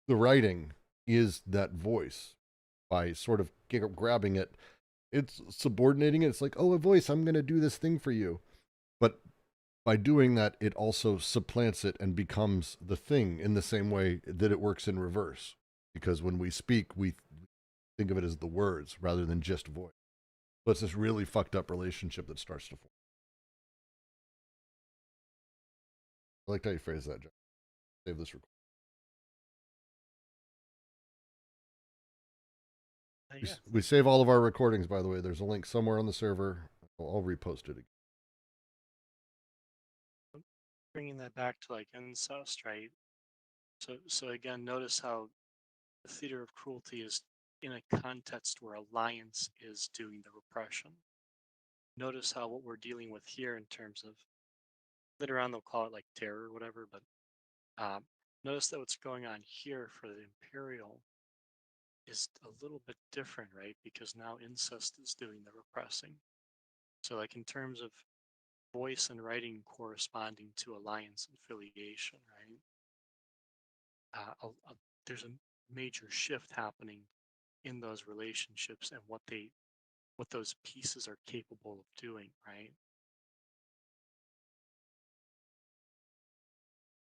The writing is that voice. By sort of grabbing it, it's subordinating it. It's like, oh, a voice, I'm going to do this thing for you. But by doing that, it also supplants it and becomes the thing in the same way that it works in reverse. Because when we speak, we think of it as the words rather than just voice. So it's this really fucked up relationship that starts to form. I liked how you phrased that, John. Save this recording. Yeah. We save all of our recordings, by the way. There's a link somewhere on the server. I'll repost it again. Bringing that back to like incest, right? So again, notice how the theater of cruelty is in a context where alliance is doing the repression. Notice how what we're dealing with here in terms of, later on they'll call it like terror or whatever, but notice that what's going on here for the imperial is a little bit different, right? Because now incest is doing the repressing. So like in terms of voice and writing corresponding to alliance and affiliation, right? There's a major shift happening in those relationships and what those pieces are capable of doing, right?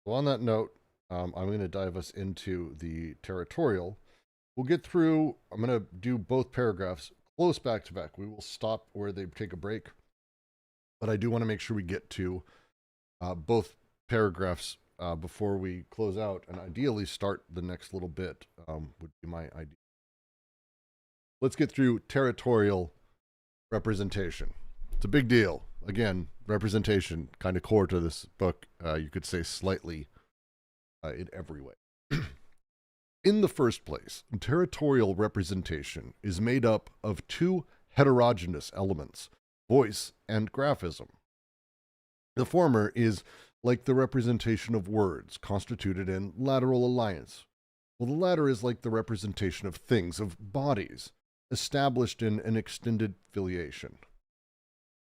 So on that note, I'm going to dive us into the territorial. We'll get through, I'm going to do both paragraphs close back to back. We will stop where they take a break, but I do want to make sure we get to both paragraphs before we close out, and ideally start the next little bit would be my idea. Let's get through territorial representation. It's a big deal. Again, representation, kind of core to this book. You could say slightly in every way. In the first place, territorial representation is made up of two heterogeneous elements, voice and graphism. The former is like the representation of words constituted in lateral alliance, while the latter is like the representation of things, of bodies, established in an extended filiation.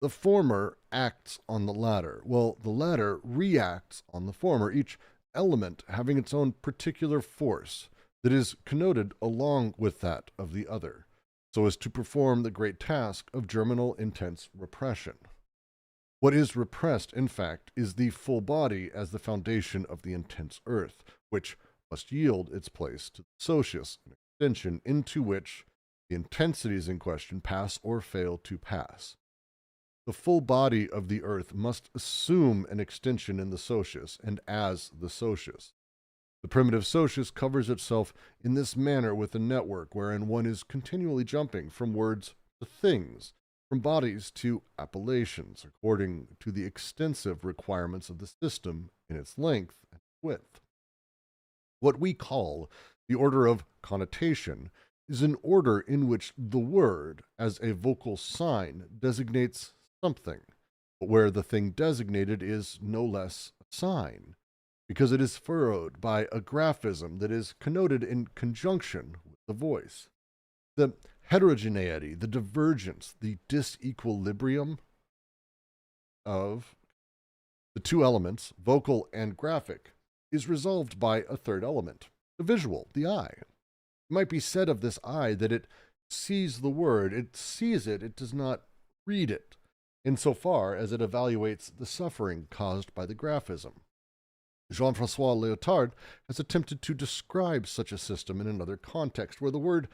The former acts on the latter, while the latter reacts on the former, each element having its own particular force that is connoted along with that of the other, so as to perform the great task of germinal intense repression. What is repressed, in fact, is the full body as the foundation of the intense earth, which must yield its place to the socius, an extension into which the intensities in question pass or fail to pass. The full body of the earth must assume an extension in the socius and as the socius. The primitive socius covers itself in this manner with a network wherein one is continually jumping from words to things, from bodies to appellations, according to the extensive requirements of the system in its length and width. What we call the order of connotation is an order in which the word, as a vocal sign, designates something, but where the thing designated is no less a sign, because it is furrowed by a graphism that is connoted in conjunction with the voice. The heterogeneity, the divergence, the disequilibrium of the two elements, vocal and graphic, is resolved by a third element, the visual, the eye. It might be said of this eye that it sees the word, it sees it, it does not read it, insofar as it evaluates the suffering caused by the graphism. Jean-François Lyotard has attempted to describe such a system in another context, where the word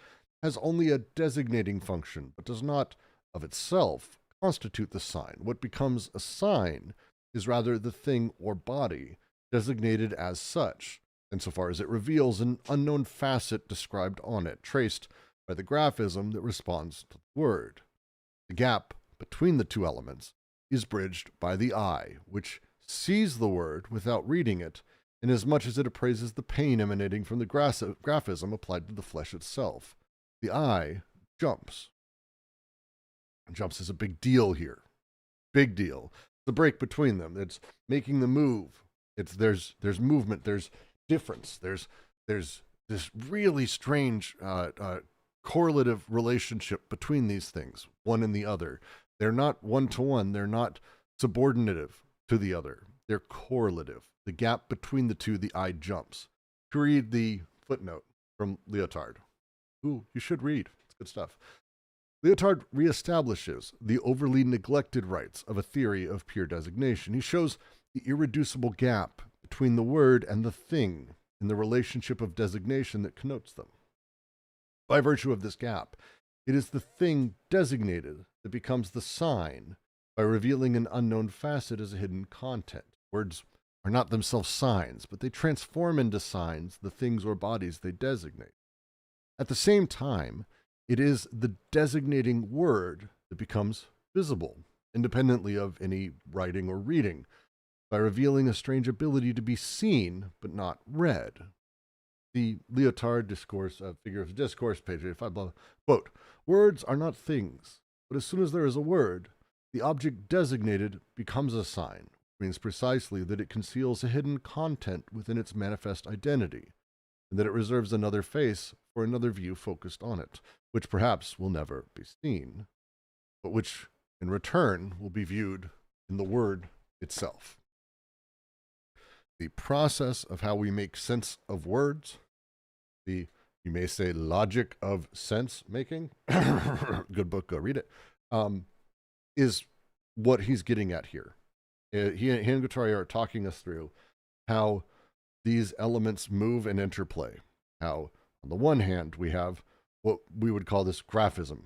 has only a designating function, but does not, of itself, constitute the sign. What becomes a sign is rather the thing or body, designated as such, insofar as it reveals an unknown facet described on it, traced by the graphism that responds to the word. The gap between the two elements is bridged by the eye, which sees the word without reading it, inasmuch as it appraises the pain emanating from the graphism applied to the flesh itself. The eye jumps. And jumps is a big deal here. Big deal. The break between them. It's making the move. There's movement. There's difference. There's this really strange correlative relationship between these things, one and the other. They're not one-to-one. They're not subordinative to the other. They're correlative. The gap between the two, the eye jumps. To read the footnote from Lyotard, who you should read. It's good stuff. Lyotard reestablishes the overly neglected rights of a theory of pure designation. He shows the irreducible gap between the word and the thing in the relationship of designation that connotes them. By virtue of this gap, it is the thing designated that becomes the sign by revealing an unknown facet as a hidden content. Words are not themselves signs, but they transform into signs the things or bodies they designate. At the same time, it is the designating word that becomes visible, independently of any writing or reading, by revealing a strange ability to be seen but not read. The Lyotard discourse, figure of discourse, page 85, quote, words are not things, but as soon as there is a word, the object designated becomes a sign, which means precisely that it conceals a hidden content within its manifest identity, and that it reserves another face for another view focused on it, which perhaps will never be seen, but which in return will be viewed in the word itself. The process of how we make sense of words, the, you may say, logic of sense making, good book, go read it, is what he's getting at here. He and Guattari are talking us through how these elements move and interplay. How, on the one hand, we have what we would call this graphism.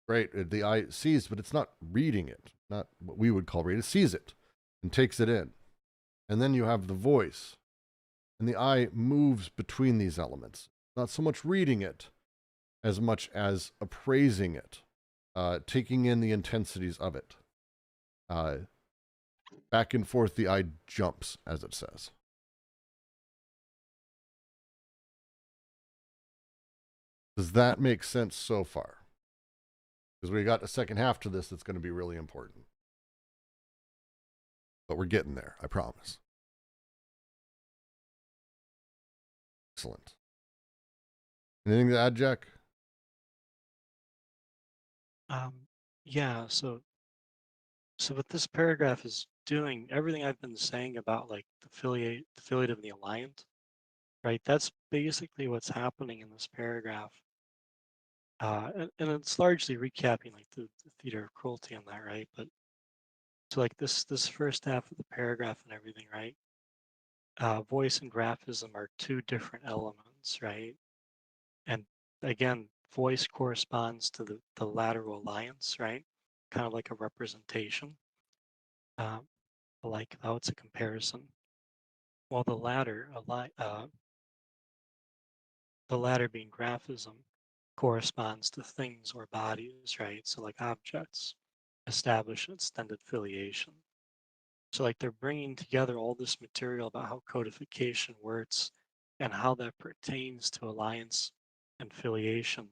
Right? The eye sees, but it's not reading it. Not what we would call read. It sees it and takes it in. And then you have the voice. And the eye moves between these elements. Not so much reading it as much as appraising it, taking in the intensities of it. Back and forth, the eye jumps, as it says. Does that make sense so far? Because we got a second half to this that's going to be really important. But we're getting there, I promise. Excellent. Anything to add, Jack? Yeah, so what this paragraph is doing, everything I've been saying about like the affiliate of the alliant, right? That's basically what's happening in this paragraph. And it's largely recapping like the theater of cruelty on that, right? But so like this first half of the paragraph and everything, right? Voice and graphism are two different elements, right? And again, voice corresponds to the lateral alliance, right? Kind of like a representation. Like how it's a comparison. While the latter being graphism corresponds to things or bodies, right? So like objects establish an extended filiation. So like they're bringing together all this material about how codification works and how that pertains to alliance and filiation,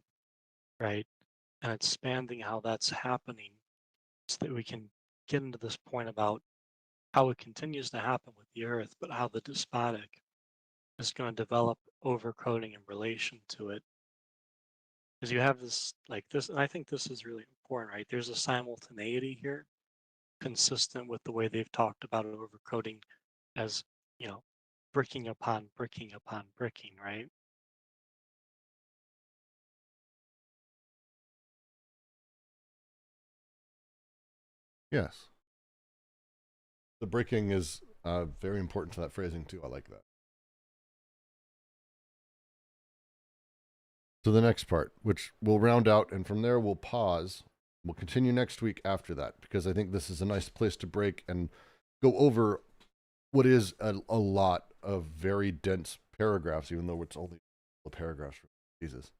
right? And expanding how that's happening so that we can get into this point about how it continues to happen with the earth, but how the despotic is going to develop overcoding in relation to it. Because you have this, like this, and I think this is really important, right? There's a simultaneity here, consistent with the way they've talked about overcoding as, you know, bricking upon bricking upon bricking, right? Yes. The bricking is very important to that phrasing, too. I like that. So the next part, which we'll round out, and from there we'll pause. We'll continue next week after that, because I think this is a nice place to break and go over what is a lot of very dense paragraphs, even though it's only a paragraph. Jesus.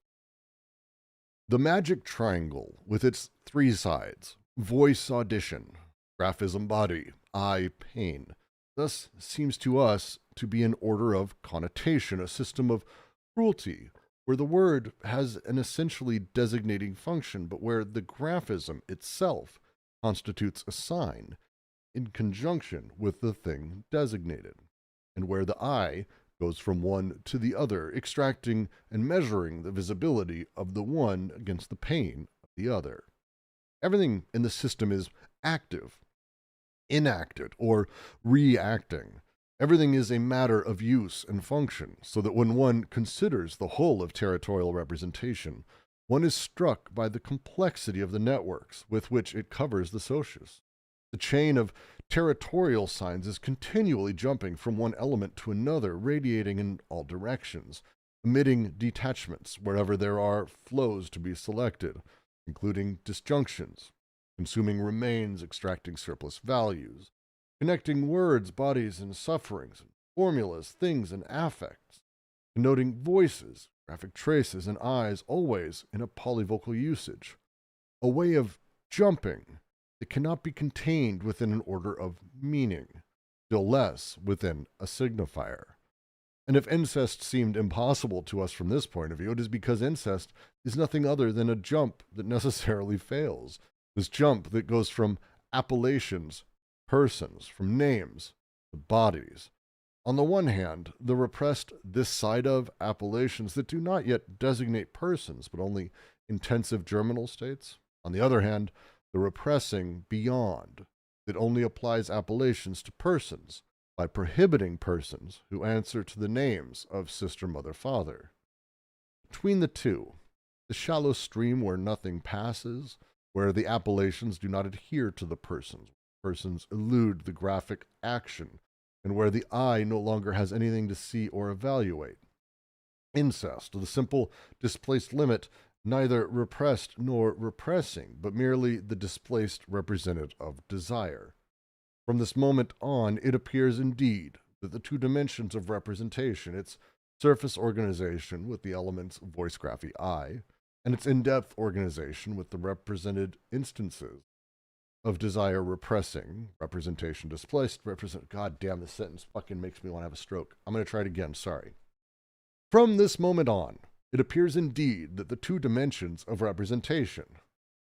The magic triangle with its three sides, voice audition, graphism body, eye pain, thus seems to us to be an order of connotation, a system of cruelty, where the word has an essentially designating function, but where the graphism itself constitutes a sign in conjunction with the thing designated, and where the eye goes from one to the other, extracting and measuring the visibility of the one against the pain of the other. Everything in the system is active, enacted, or reacting. Everything is a matter of use and function, so that when one considers the whole of territorial representation, one is struck by the complexity of the networks with which it covers the socius. The chain of territorial signs is continually jumping from one element to another, radiating in all directions, emitting detachments wherever there are flows to be selected, including disjunctions, consuming remains, extracting surplus values, connecting words, bodies, and sufferings, formulas, things, and affects, denoting voices, graphic traces, and eyes, always in a polyvocal usage, a way of jumping that cannot be contained within an order of meaning, still less within a signifier. And if incest seemed impossible to us from this point of view, it is because incest is nothing other than a jump that necessarily fails. This jump that goes from appellations, persons, from names, to bodies. On the one hand, the repressed this side of appellations that do not yet designate persons, but only intensive germinal states. On the other hand, the repressing beyond that only applies appellations to persons by prohibiting persons who answer to the names of sister, mother, father. Between the two, the shallow stream where nothing passes, where the appellations do not adhere to the persons, persons elude the graphic action, and where the eye no longer has anything to see or evaluate. Incest, the simple displaced limit, neither repressed nor repressing, but merely the displaced representative of desire. From this moment on, it appears indeed that the two dimensions of representation, its surface organization with the elements voice, graphy, eye, and its in-depth organization with the represented instances of desire repressing, representation displaced, God damn, this sentence fucking makes me want to have a stroke. I'm going to try it again, sorry. From this moment on, it appears indeed that the two dimensions of representation,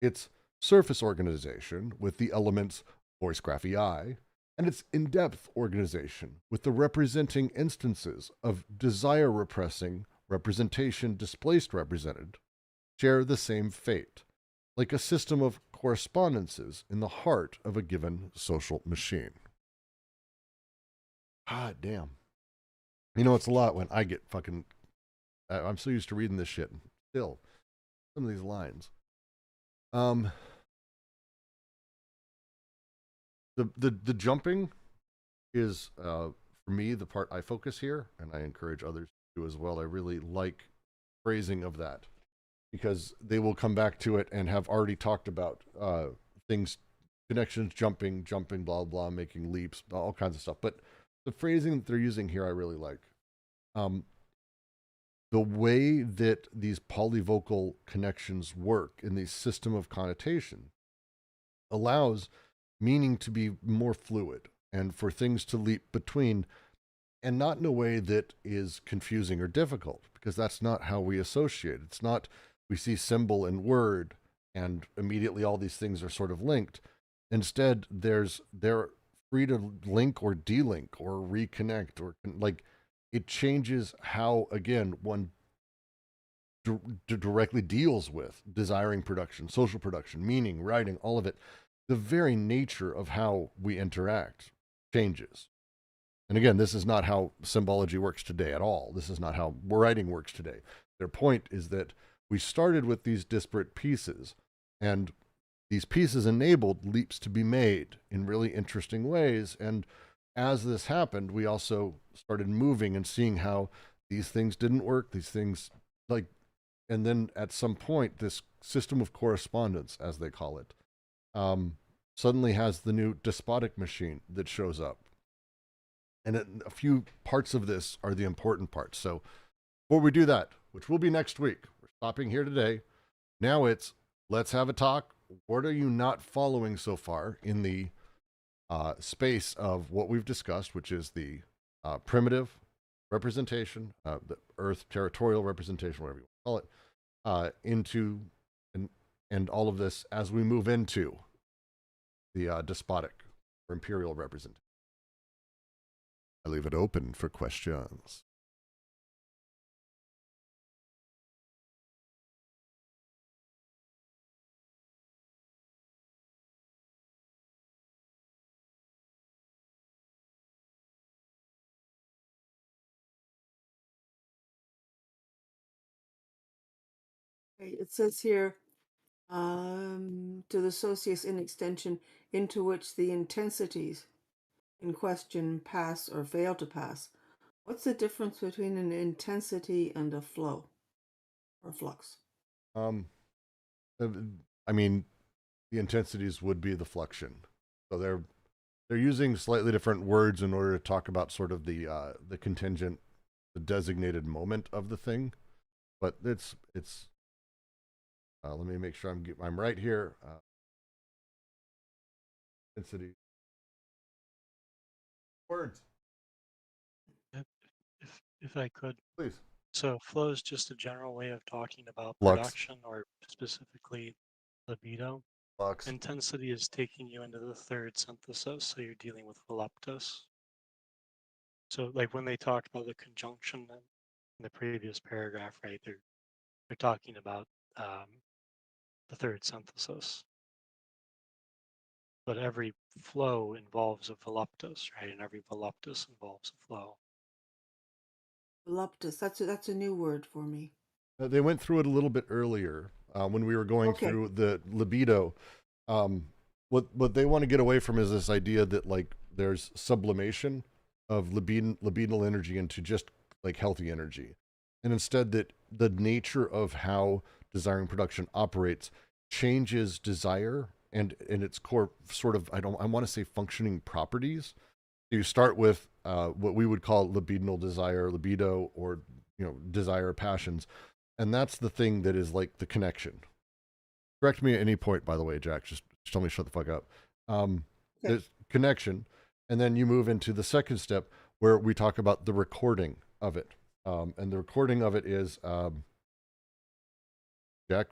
its surface organization with the elements voice, graphy, eye, and its in-depth organization with the representing instances of desire repressing, representation displaced represented, share the same fate, like a system of correspondences in the heart of a given social machine. God damn. You know, it's a lot when I get fucking... I'm so used to reading this shit. Still, some of these lines. The jumping is, for me, the part I focus here, and I encourage others to as well. I really like phrasing of that, because they will come back to it and have already talked about things, connections, jumping, blah, blah, making leaps, all kinds of stuff. But the phrasing that they're using here, I really like. The way that these polyvocal connections work in the system of connotation allows meaning to be more fluid and for things to leap between, and not in a way that is confusing or difficult, because that's not how we associate. It's not, we see symbol and word and immediately all these things are sort of linked. Instead, they're free to link or delink or reconnect, or like it changes how, again, one directly deals with desiring production, social production, meaning, writing, all of it. The very nature of how we interact changes. And again, this is not how symbology works today at all. This is not how writing works today. Their point is that we started with these disparate pieces, and these pieces enabled leaps to be made in really interesting ways. And as this happened, we also started moving and seeing how these things didn't work, these things, like, and then at some point, this system of correspondence, as they call it, suddenly has the new despotic machine that shows up. And a few parts of this are the important parts. So before we do that, which will be next week, we're stopping here today. Now it's, let's have a talk. What are you not following so far in the space of what we've discussed, which is the primitive representation, the earth territorial representation, whatever you want to call it, into, and all of this as we move into the despotic or imperial representation. I leave it open for questions. It says here, to the socius in extension into which the intensities in question pass or fail to pass. What's the difference between an intensity and a flow or flux? Um, uh, I mean, the intensities would be the fluxion. So they're using slightly different words in order to talk about sort of the contingent, the designated moment of the thing. But it's let me make sure I'm right here. Intensity words, If I could. please. So flow is just a general way of talking about Flux, production or specifically libido. flux. Intensity is taking you into the third synthesis, so you're dealing with voluptus. So like when they talked about the conjunction in the previous paragraph, right, they're talking about the third synthesis. But every flow involves a voluptus, right? And every voluptus involves a flow. Voluptus. That's a new word for me. They went through it a little bit earlier when we were going Okay. through the libido. What they want to get away from is this idea that like there's sublimation of libidinal energy into just like healthy energy, and instead that the nature of how desiring production operates changes desire and its core sort of I want to say functioning properties. You start with what we would call libidinal desire, libido, or desire, passions, and that's the thing that is like the connection. Correct me at any point, by the way, Jack. Just tell me shut the fuck up. Okay. There's connection, and then you move into the second step where we talk about the recording of it, and the recording of it is Jack.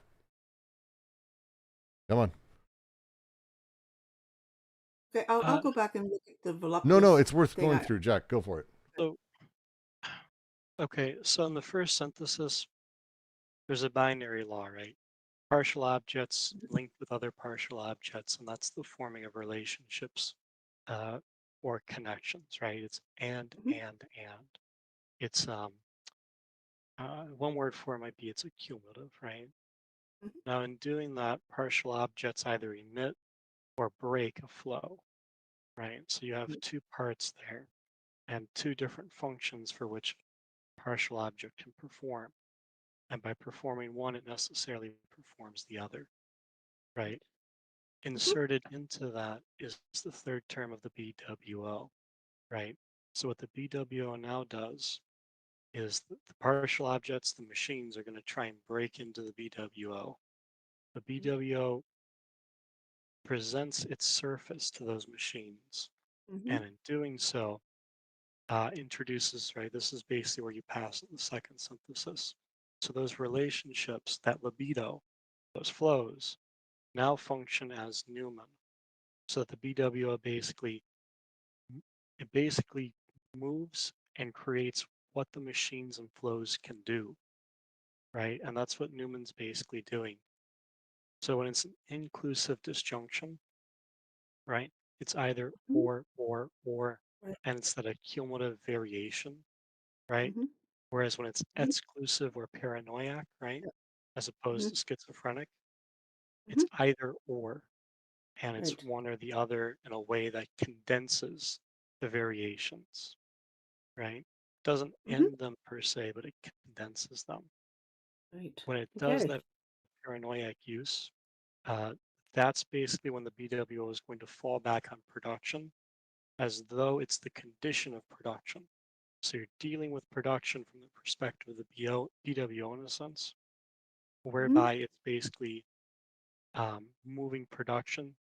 Come on. Okay, I'll go back and look at the voluptus. No, it's worth thing. going through. Jack, go for it. So, okay, so in the first synthesis, there's a binary law, right? Partial objects linked with other partial objects, and that's the forming of relationships or connections, right? It's and. It's one word for it might be it's accumulative, right? Mhm. Now, in doing that, partial objects either emit or break a flow, right? So you have two parts there and two different functions for which partial object can perform. And by performing one, it necessarily performs the other, right? Inserted into that is the third term of the BWO, right? So what the BWO now does is the partial objects, the machines, are going to try and break into the BWO. The BWO presents its surface to those machines, and in doing so, introduces, right, this is basically where you pass the second synthesis. So those relationships, that libido, those flows, now function as Newman. So that the BWO basically moves and creates what the machines and flows can do, right? And that's what Newman's basically doing. So when it's an inclusive disjunction, right, it's either or, Right. and it's that accumulative variation, right? Mhm. Whereas when it's exclusive or paranoiac, right, Yeah. as opposed to schizophrenic, it's Mhm. either or, and it's Right. one or the other in a way that condenses the variations, right? Doesn't Mhm. end them per se, but it condenses them. Right. When it does Okay. that paranoiac use, uh, that's basically when the BWO is going to fall back on production as though it's the condition of production. So you're dealing with production from the perspective of the BWO in a sense, Mhm. whereby it's basically moving production,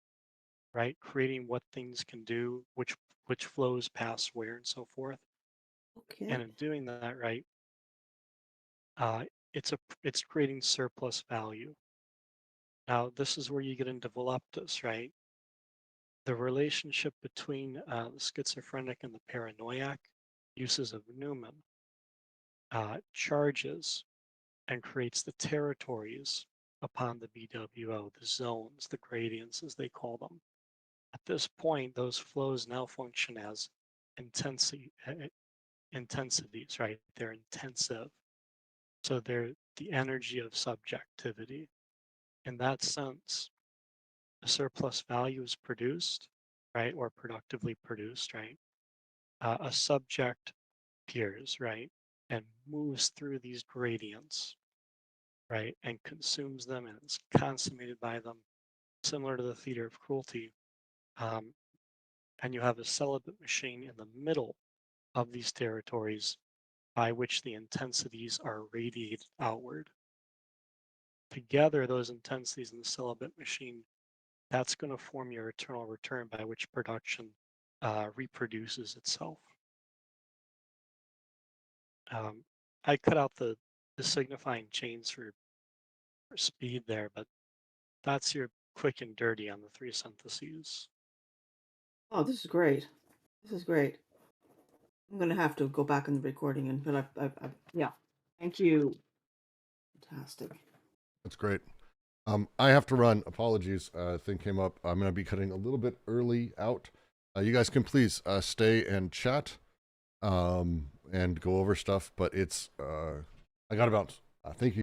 right? Creating what things can do, which flows pass where, and so forth. And Okay. in doing that, right, uh, it's creating surplus value. Now, this is where you get into voluptus, right? The relationship between the schizophrenic and the paranoiac uses of Newman charges and creates the territories upon the BWO, the zones, the gradients, as they call them. At this point, those flows now function as intensities, right? They're intensive. So the energy of subjectivity. In that sense, a surplus value is produced, right, or productively produced, right? A subject appears, right, and moves through these gradients, right, and consumes them and is consummated by them, similar to the theater of cruelty. And you have a celibate machine in the middle of these territories by which the intensities are radiated outward. Together, those intensities in the celibate machine, that's going to form your eternal return by which production reproduces itself. I cut out the signifying chains for speed there, but that's your quick and dirty on the three syntheses. Oh, this is great. This is great. I'm gonna have to go back in the recording and but yeah. Thank you. Fantastic. That's great. I have to run. Apologies. Thing came up. I'm going to be cutting a little bit early out. You guys can please stay and chat and go over stuff, but it's I got to bounce. Thank you.